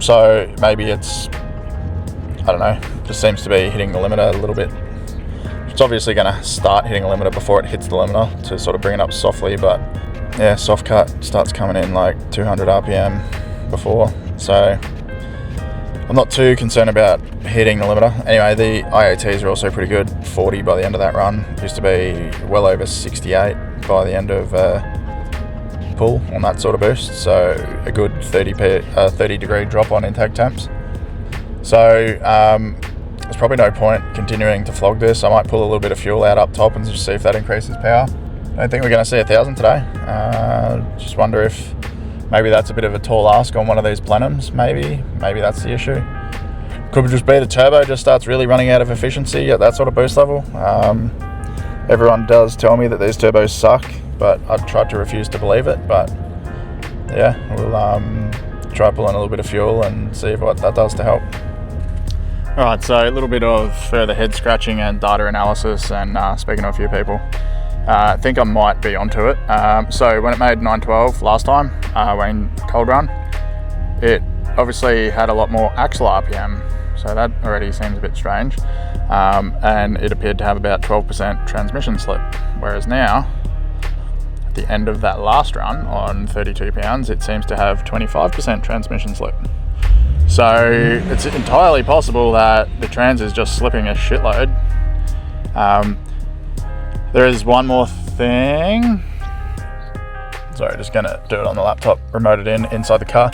So maybe it's, I don't know, just seems to be hitting the limiter a little bit. It's obviously going to start hitting the limiter before it hits the limiter to sort of bring it up softly, but yeah, soft cut starts coming in like 200 RPM before, so I'm not too concerned about hitting the limiter. Anyway, the IATs are also pretty good, 40 by the end of that run. Used to be well over 68 by the end of pull on that sort of boost, so a good 30 degree drop on intake temps. So there's probably no point continuing to flog this. I might pull a little bit of fuel out up top and just see if that increases power. I don't think we're going to see 1,000 today. Just wonder if maybe that's a bit of a tall ask on one of these plenums. Maybe that's the issue. Could just be the turbo just starts really running out of efficiency at that sort of boost level. Everyone does tell me that these turbos suck, but I've tried to refuse to believe it. But yeah, we'll try pulling a little bit of fuel and see what that does to help. Alright, so a little bit of further head scratching and data analysis, and speaking to a few people. I think I might be onto it. So when it made 912 last time, when cold run, it obviously had a lot more axle RPM, so that already seems a bit strange. And it appeared to have about 12% transmission slip, whereas now, at the end of that last run on 32 pounds, it seems to have 25% transmission slip. So it's entirely possible that the trans is just slipping a shitload. There is one more thing. Sorry, just gonna do it on the laptop, remote it inside the car,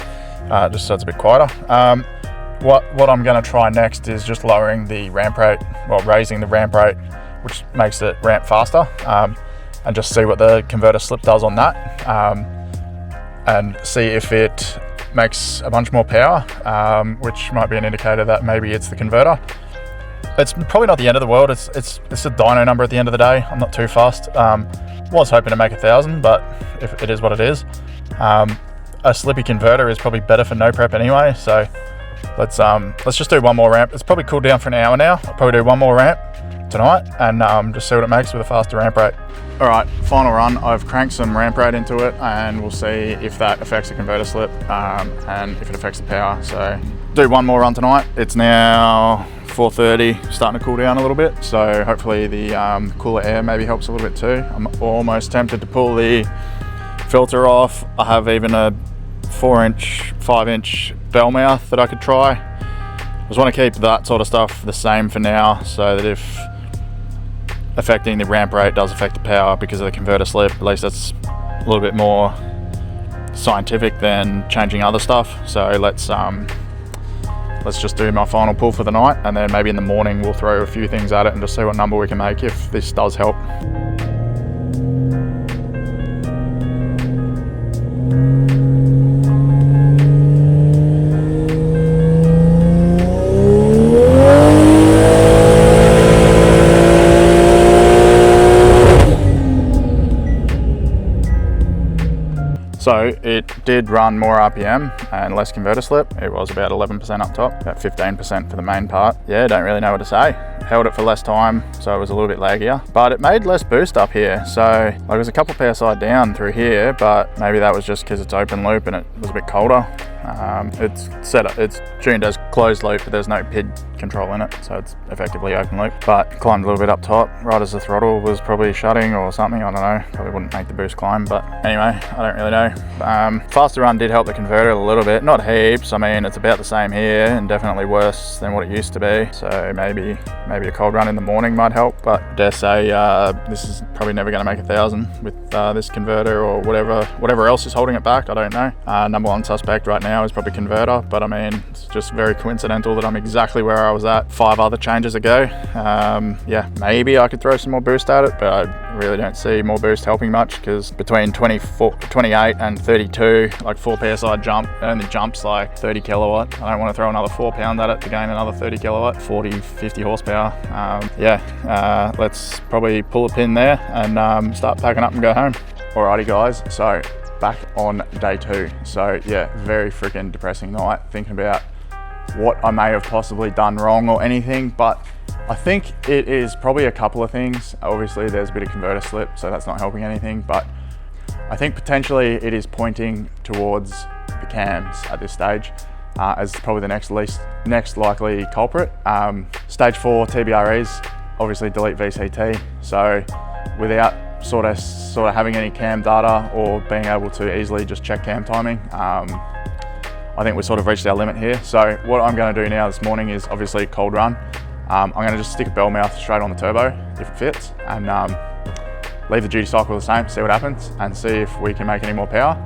just so it's a bit quieter. What I'm gonna try next is just lowering the ramp rate, well, raising the ramp rate, which makes it ramp faster, and just see what the converter slip does on that, and see if it makes a bunch more power, which might be an indicator that maybe it's the converter. It's probably not the end of the world. It's a dyno number at the end of the day. I'm not too fast. Was hoping to make 1,000, but if it is what it is. A slippy converter is probably better for no prep anyway. So let's just do one more ramp. It's probably cooled down for an hour now. I'll probably do one more ramp tonight and just see what it makes with a faster ramp rate. All right, final run. I've cranked some ramp rate into it, and we'll see if that affects the converter slip and if it affects the power. So do one more run tonight. It's now 4:30, starting to cool down a little bit, so hopefully the cooler air maybe helps a little bit too. I'm almost tempted to pull the filter off. I have even a 4-inch, 5-inch bell mouth that I could try. I just want to keep that sort of stuff the same for now, so that if affecting the ramp rate does affect the power because of the converter slip, at least that's a little bit more scientific than changing other stuff. So let's just do my final pull for the night, and then maybe in the morning we'll throw a few things at it and just see what number we can make if this does help. So it did run more RPM and less converter slip. It was about 11% up top, about 15% for the main part. Yeah, don't really know what to say. Held it for less time, so it was a little bit laggier, but it made less boost up here. So like, it was a couple PSI down through here, but maybe that was just because it's open loop and it was a bit colder. It's set up, it's tuned as closed loop, but there's no PID control in it, so it's effectively open loop. But climbed a little bit up top, right as the throttle was probably shutting or something, I don't know, probably wouldn't make the boost climb, but anyway, I don't really know. Faster run did help the converter a little bit, not heaps. I mean, it's about the same here and definitely worse than what it used to be, so maybe a cold run in the morning might help, but I dare say this is probably never going to make 1,000 with this converter or whatever else is holding it back. I don't know. Number one suspect right now is probably converter, but I mean, it's just very coincidental that I'm exactly where I was at 5 other changes ago. Yeah, maybe I could throw some more boost at it, but I really don't see more boost helping much, because between 28 and 32, like 4 PSI jump, it only jumps like 30 kilowatt. I don't want to throw another 4 pound at it to gain another 30 kilowatt, 40, 50 horsepower. Yeah, let's probably pull a pin there and start packing up and go home. Alrighty guys, so back on day 2. So yeah, very freaking depressing night, thinking about what I may have possibly done wrong or anything, but I think it is probably a couple of things. Obviously there's a bit of converter slip, so that's not helping anything, but I think potentially it is pointing towards the cams at this stage, as probably the next likely culprit. Stage 4 TBREs, obviously delete VCT, so without sort of having any cam data or being able to easily just check cam timing, I think we've sort of reached our limit here. So what I'm going to do now this morning is obviously cold run. I'm going to just stick a bell mouth straight on the turbo if it fits, and leave the duty cycle the same, see what happens, and see if we can make any more power.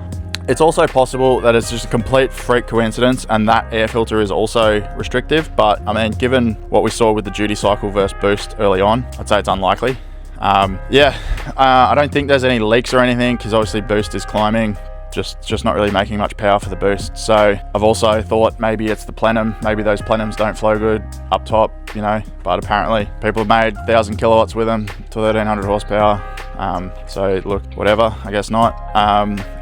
It's also possible that it's just a complete freak coincidence and that air filter is also restrictive, but I mean, given what we saw with the duty cycle versus boost early on, I'd say it's unlikely. I don't think there's any leaks or anything, because obviously boost is climbing, just not really making much power for the boost. So I've also thought maybe it's the plenum, maybe those plenums don't flow good up top, you know, but apparently people have made 1,000 kilowatts with them to 1,300 horsepower. So look, whatever, I guess not.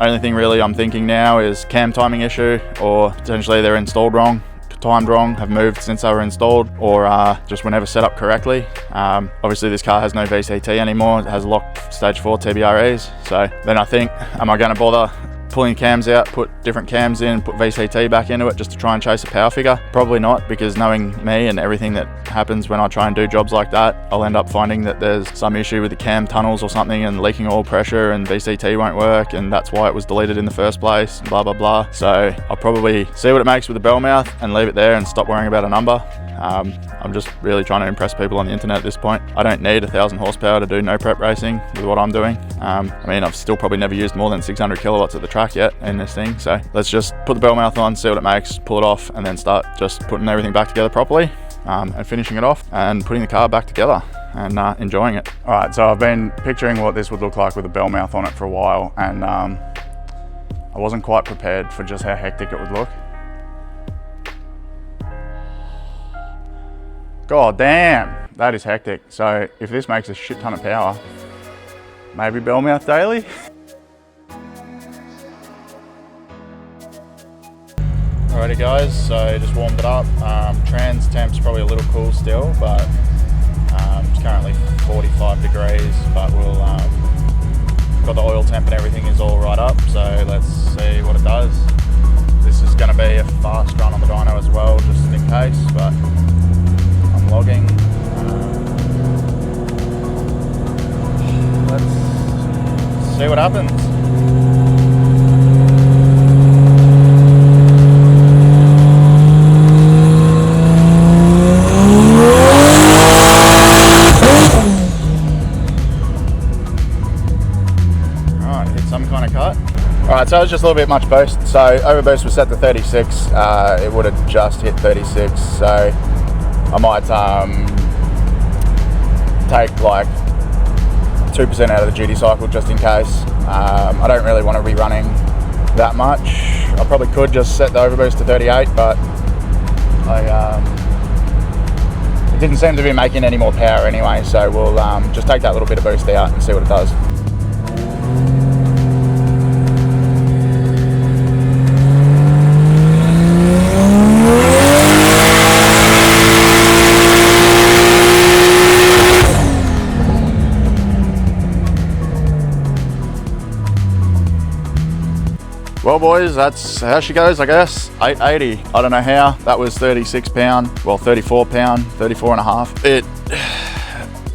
Only thing really I'm thinking now is cam timing issue, or potentially they're installed wrong, timed wrong, have moved since they were installed, or just were never set up correctly. Obviously this car has no VCT anymore, it has locked stage 4 TBREs, so then I think, am I going to bother pulling cams out, put different cams in, put VCT back into it just to try and chase a power figure? Probably not, because knowing me and everything that happens when I try and do jobs like that, I'll end up finding that there's some issue with the cam tunnels or something and leaking oil pressure and VCT won't work, and that's why it was deleted in the first place, blah blah blah. So I'll probably see what it makes with the bell mouth and leave it there and stop worrying about a number. I'm just really trying to impress people on the internet at this point. I don't need 1,000 horsepower to do no prep racing with what I'm doing. I mean, I've still probably never used more than 600 kilowatts at the track yet in this thing, so let's just put the bell mouth on, see what it makes, pull it off, and then start just putting everything back together properly, and finishing it off and putting the car back together and enjoying it. All right, so I've been picturing what this would look like with a bell mouth on it for a while, and I wasn't quite prepared for just how hectic it would look. God damn, that is hectic. So if this makes a shit ton of power, maybe bell mouth daily? Alrighty guys, so just warmed it up. Trans temp's probably a little cool still, but it's currently 45 degrees, but we'll got the oil temp and everything is all right up, so let's see what it does. This is going to be a fast run on the dyno as well, just in case, but I'm logging. Let's see what happens. Alright, so it was just a little bit much boost. So overboost was set to 36. It would have just hit 36. So I might take like 2% out of the duty cycle just in case. I don't really want to be running that much. I probably could just set the overboost to 38, but it didn't seem to be making any more power anyway. So we'll just take that little bit of boost out and see what it does. Well boys, that's how she goes, I guess. 880, I don't know how. That was 36 pound, well 34 pound, 34 and a half.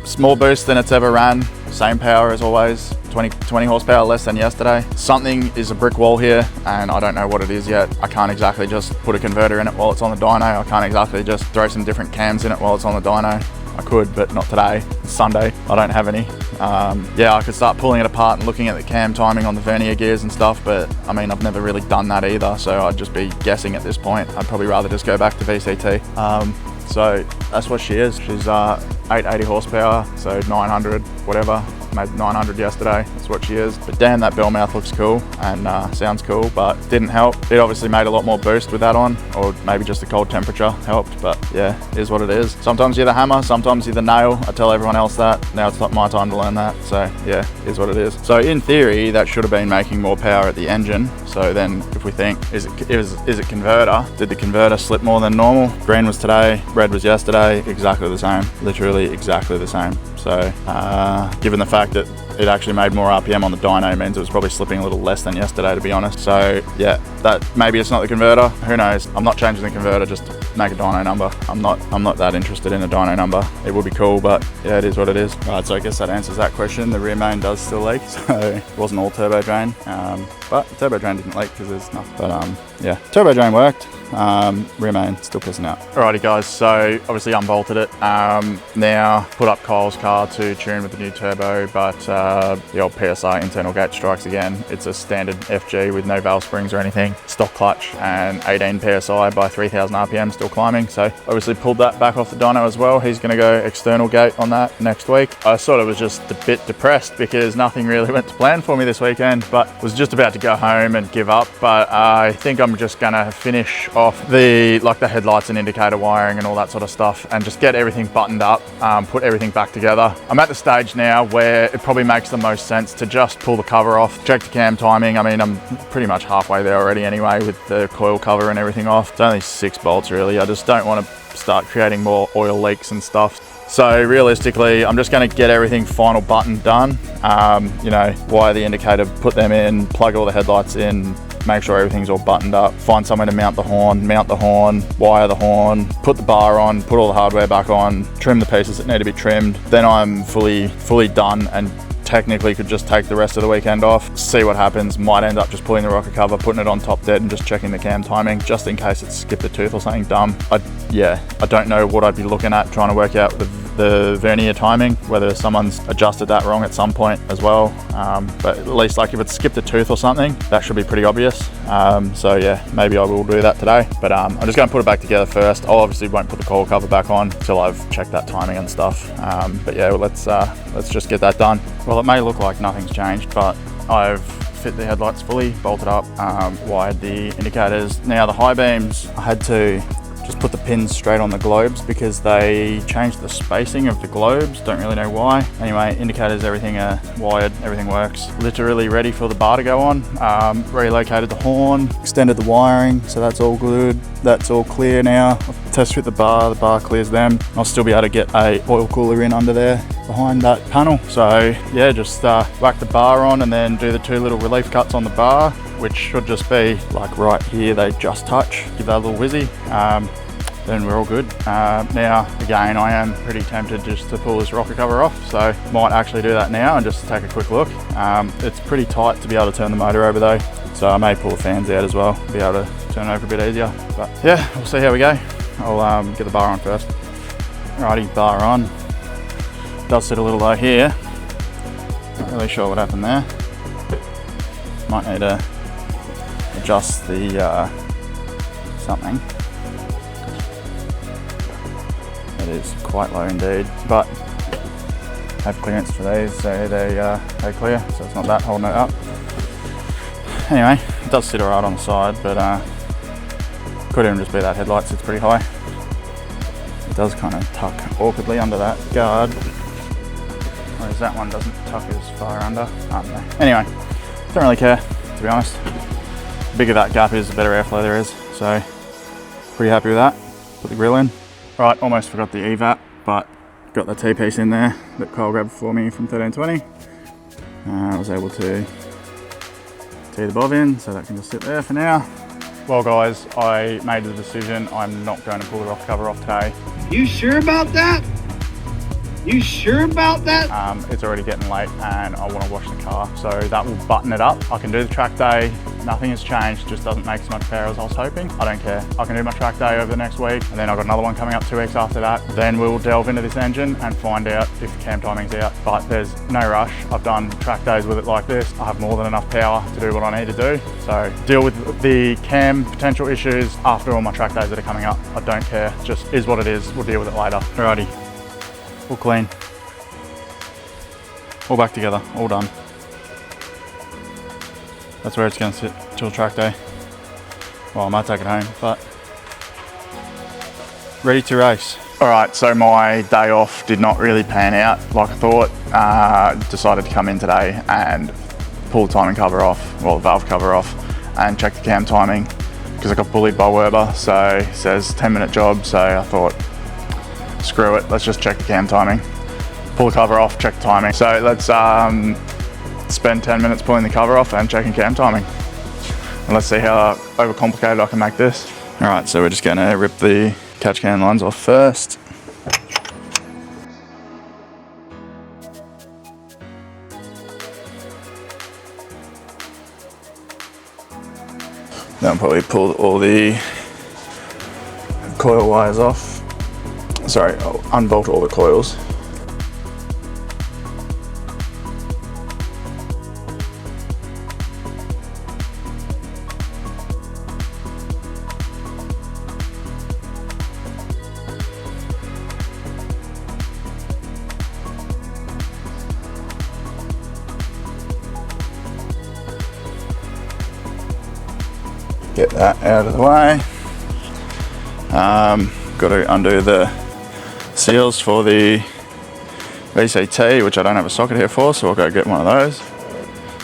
Small boost than it's ever ran. Same power as always, 20 horsepower less than yesterday. Something is a brick wall here and I don't know what it is yet. I can't exactly just put a converter in it while it's on the dyno. I can't exactly just throw some different cams in it while it's on the dyno. I could, but not today. It's Sunday, I don't have any. Yeah, I could start pulling it apart and looking at the cam timing on the vernier gears and stuff, but I mean, I've never really done that either, so I'd just be guessing at this point. I'd probably rather just go back to VCT. So that's what she is. She's 880 horsepower, so 900, whatever. Made 900 yesterday, that's what she is. But damn, that bell mouth looks cool and sounds cool, but didn't help. It obviously made a lot more boost with that on, or maybe just the cold temperature helped, but yeah, it is what it is. Sometimes you're the hammer, sometimes you're the nail. I tell everyone else that. Now it's not my time to learn that, so yeah, it is what it is. So in theory, that should have been making more power at the engine. So then if we think, is it converter? Did the converter slip more than normal? Green was today, red was yesterday, exactly the same, literally exactly the same. So given the fact that it actually made more RPM on the dyno means it was probably slipping a little less than yesterday, to be honest. So yeah, that maybe it's not the converter, who knows. I'm not changing the converter just to make a dyno number. I'm not that interested in a dyno number. It would be cool, but yeah, it is what it is. Right, so I guess that answers that question. The rear main does still leak, so it wasn't all turbo drain, but the turbo drain didn't leak because there's nothing. But yeah, turbo drain worked. Rear main still pissing out. Alrighty guys, so obviously unbolted it. Now put up Kyle's car to tune with the new turbo, but the old PSI internal gate strikes again. It's a standard FG with no valve springs or anything, stock clutch, and 18 PSI by 3000 RPM, still climbing. So obviously pulled that back off the dyno as well. He's gonna go external gate on that next week. I sort of was just a bit depressed because nothing really went to plan for me this weekend, but was just about to go home and give up. But I think I'm just gonna finish off the headlights and indicator wiring and all that sort of stuff and just get everything buttoned up, put everything back together. I'm at the stage now where it probably makes the most sense to just pull the cover off, check the cam timing. I mean, I'm pretty much halfway there already anyway with the coil cover and everything off. It's only 6 bolts really. I just don't want to start creating more oil leaks and stuff. So realistically, I'm just going to get everything final button done. You know, wire the indicator, put them in, plug all the headlights in, make sure everything's all buttoned up, find somewhere to mount the horn, wire the horn, put the bar on, put all the hardware back on, trim the pieces that need to be trimmed. Then I'm fully done and technically could just take the rest of the weekend off, see what happens. Might end up just pulling the rocker cover, putting it on top dead and just checking the cam timing just in case it's skipped a tooth or something dumb. I don't know what I'd be looking at trying to work out the vernier timing, whether someone's adjusted that wrong at some point as well. But at least like if it's skipped a tooth or something, that should be pretty obvious. So yeah, maybe I will do that today, but I'm just going to put it back together first. I obviously won't put the coil cover back on until I've checked that timing and stuff. But yeah, well, let's just get that done. Well, it may look like nothing's changed, but I've fit the headlights fully, bolted up, wired the indicators. Now the high beams, I had to just put the pins straight on the globes because they changed the spacing of the globes. Don't really know why. Anyway, indicators, everything are wired, everything works. Literally ready for the bar to go on. Relocated the horn, extended the wiring, so that's all good. That's all clear now. I've test fit the bar clears them. I'll still be able to get a oil cooler in under there behind that panel. So yeah, just whack the bar on and then do the 2 little relief cuts on the bar, which should just be like right here, they just touch, give that a little whizzy. Then we're all good. Now, again, I am pretty tempted just to pull this rocker cover off, so might actually do that now and just take a quick look. It's pretty tight to be able to turn the motor over though, so I may pull the fans out as well, be able to turn it over a bit easier. But yeah, we'll see how we go. I'll get the bar on first. Alrighty, bar on. Does sit a little low here. Not really sure what happened there. Might need to adjust the something. It is quite low indeed, but have clearance for these, so they clear, so it's not that holding it up. Anyway, it does sit alright on the side, but could even just be that headlight sits pretty high. It does kind of tuck awkwardly under that guard, whereas that one doesn't tuck as far under. I don't know. Anyway, don't really care, to be honest. The bigger that gap is, the better airflow there is, so pretty happy with that. Put the grill in. Right, almost forgot the EVAP, but got the T-piece in there that Kyle grabbed for me from 1320. I was able to Tee the bob in, so that can just sit there for now. Well guys, I made the decision. I'm not going to pull the rocker cover off today. You sure about that? You sure about that? It's already getting late and I want to wash the car, so that will button it up. I can do the track day, nothing has changed, just doesn't make as much power as I was hoping. I don't care. I can do my track day over the next week, and then I've got another one coming up 2 weeks after that. Then we'll delve into this engine and find out if the cam timing's out, but there's no rush. I've done track days with it like this. I have more than enough power to do what I need to do. So deal with the cam potential issues after all my track days that are coming up. I don't care, just is what it is. We'll deal with it later. Alrighty. All clean, all back together, all done. That's where it's going to sit till track day. Well, I might take it home, but ready to race. All right, so my day off did not really pan out like I thought. Decided to come in today and pull the timing cover off, well, the valve cover off, and check the cam timing because I got bullied by Werber. So it says 10-minute job, so I thought, screw it, let's just check the cam timing. Pull the cover off, check the timing. So let's spend 10 minutes pulling the cover off and checking cam timing. And let's see how overcomplicated I can make this. All right, so we're just gonna rip the catch can lines off first. Then I'll probably pull all the coil wires off. Sorry, I'll unbolt all the coils. Get that out of the way. Got to undo the seals for the VCT, which I don't have a socket here for, so I'll go get one of those.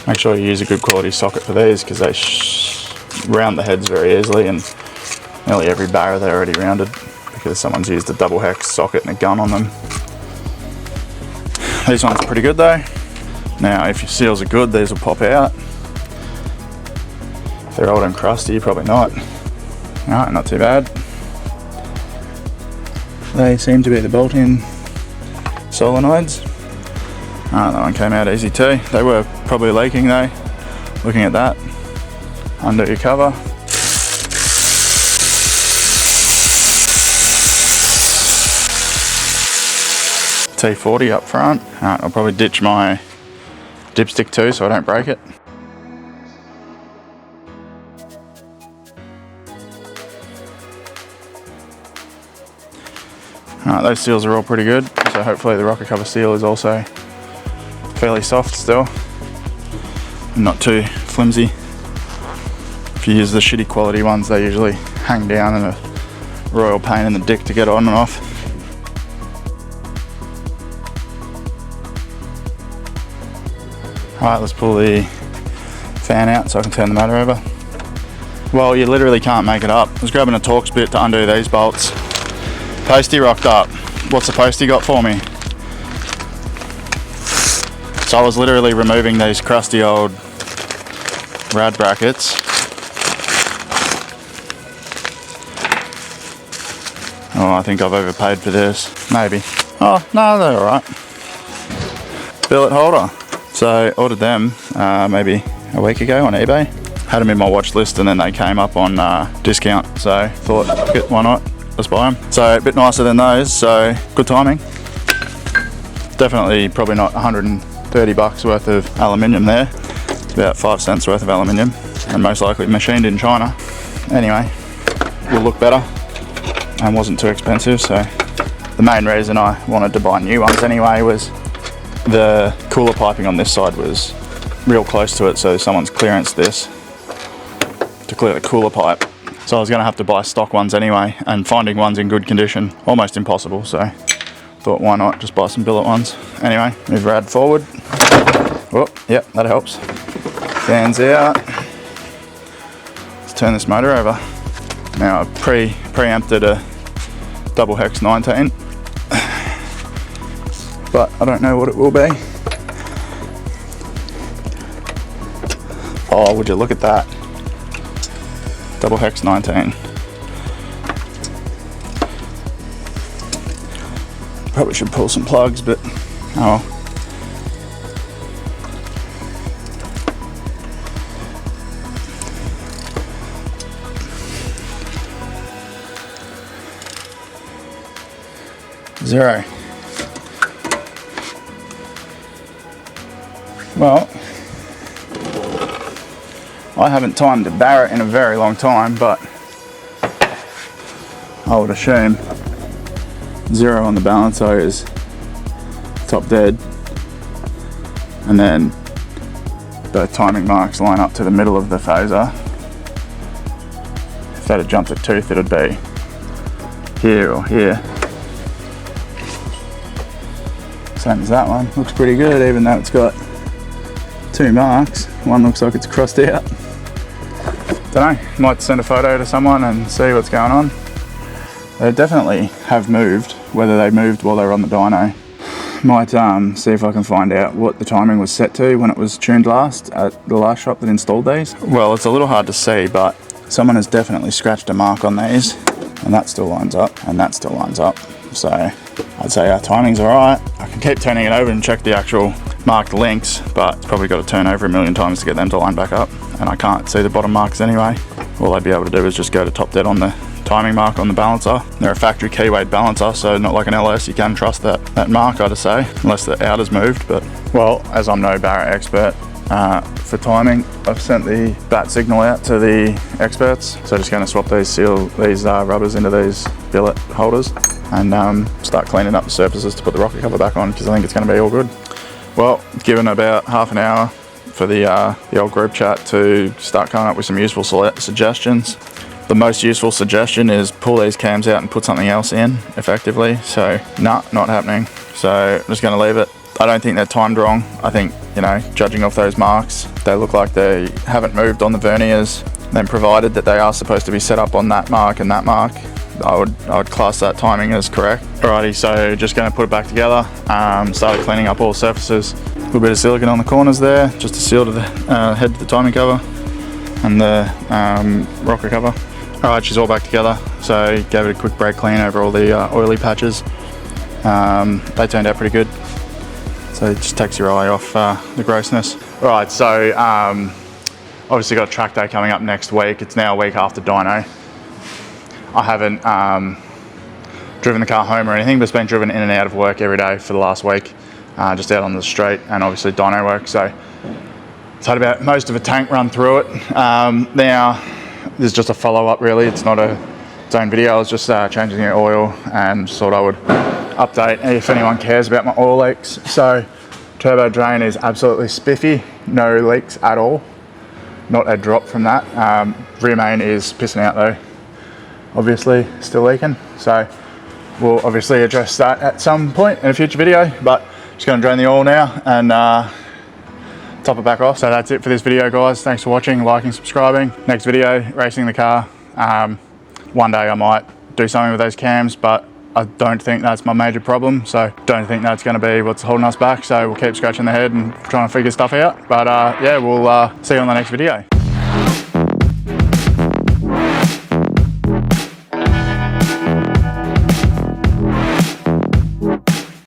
Make sure you use a good quality socket for these because they round the heads very easily, and nearly every barra they're already rounded because someone's used a double hex socket and a gun on them. These ones are pretty good though. Now if your seals are good, these will pop out. If they're old and crusty, probably not. Alright, not too bad. They seem to be the bolt-in solenoids. That one came out easy too. They were probably leaking though, looking at that. Undo your cover. T40 up front. Alright, I'll probably ditch my dipstick too so I don't break it. Those seals are all pretty good, so hopefully the rocker cover seal is also fairly soft still, and not too flimsy. If you use the shitty quality ones, they usually hang down and a royal pain in the dick to get on and off. Alright, let's pull the fan out so I can turn the motor over. Well, you literally can't make it up. I was grabbing a Torx bit to undo these bolts. Postie rocked up. What's the postie got for me? So I was literally removing these crusty old rad brackets. Oh, I think I've overpaid for this. Maybe. Oh, no, they're alright. Billet holder. So ordered them maybe a week ago on eBay. Had them in my watch list and then they came up on discount. So thought, why not? Let's buy them. So a bit nicer than those, so good timing. Definitely probably not 130 bucks worth of aluminium there. It's about 5 cents worth of aluminium and most likely machined in China. Anyway, will look better and wasn't too expensive. So the main reason I wanted to buy new ones anyway was the cooler piping on this side was real close to it, so someone's clearanced this to clear the cooler pipe. So I was going to have to buy stock ones anyway, and finding ones in good condition, almost impossible, so thought why not just buy some billet ones. Anyway, move rad forward. Oh, yep, that helps. Fans out. Let's turn this motor over. Now I preempted a double hex 19, but I don't know what it will be. Oh, would you look at that? Double hex 19. Probably should pull some plugs, but oh well. Zero. Well, I haven't timed a Barrett in a very long time, but I would assume 0 on the balancer is top dead, and then the timing marks line up to the middle of the phaser. If that had jumped a tooth, it'd be here or here. Same as that one. Looks pretty good, even though it's got 2 marks. One looks like it's crossed out. Don't know, might send a photo to someone and see what's going on. They definitely have moved, whether they moved while they were on the dyno. Might see if I can find out what the timing was set to when it was tuned last at the last shop that installed these. Well, it's a little hard to see, but someone has definitely scratched a mark on these, and that still lines up, and that still lines up. So I'd say our timing's all right. I can keep turning it over and check the actual marked links, but it's probably got to turn over a million times to get them to line back up, and I can't see the bottom marks anyway. All I'd be able to do is just go to top dead on the timing mark on the balancer. They're a factory keyweight balancer, so not like an LS. You can trust that mark, I'd say, unless the outer's moved. But well, as I'm no Barrett expert, for timing, I've sent the bat signal out to the experts. So just going to swap these rubbers into these billet holders and start cleaning up the surfaces to put the rocker cover back on, because I think it's going to be all good. Well, given about half an hour for the old group chat to start coming up with some useful suggestions. The most useful suggestion is pull these cams out and put something else in effectively. So nah, not happening. So I'm just going to leave it. I don't think they're timed wrong. I think, you know, judging off those marks, they look like they haven't moved on the verniers. Then provided that they are supposed to be set up on that mark and that mark, I would class that timing as correct. Alrighty, so just going to put it back together. Started cleaning up all surfaces. A little bit of silicone on the corners there, just to seal to the head to the timing cover and the rocker cover. Alright, she's all back together. So gave it a quick brake clean over all the oily patches. They turned out pretty good. So it just takes your eye off the grossness. Alright, so obviously got a track day coming up next week. It's now a week after dyno. I haven't driven the car home or anything, but it's been driven in and out of work every day for the last week, just out on the street, and obviously dyno work. So it's had about most of a tank run through it. Now there's just a follow-up really. It's not its own video. I was just changing the oil and just thought I would update if anyone cares about my oil leaks. So turbo drain is absolutely spiffy, no leaks at all, not a drop from that. Rear main is pissing out though, obviously still leaking. So we'll obviously address that at some point in a future video, but just going to drain the oil now and top it back off. So that's it for this video, guys. Thanks for watching, liking, subscribing. Next video, racing the car. One day I might do something with those cams, but I don't think that's my major problem. So don't think that's going to be what's holding us back. So we'll keep scratching the head and trying to figure stuff out. But yeah, we'll see you on the next video.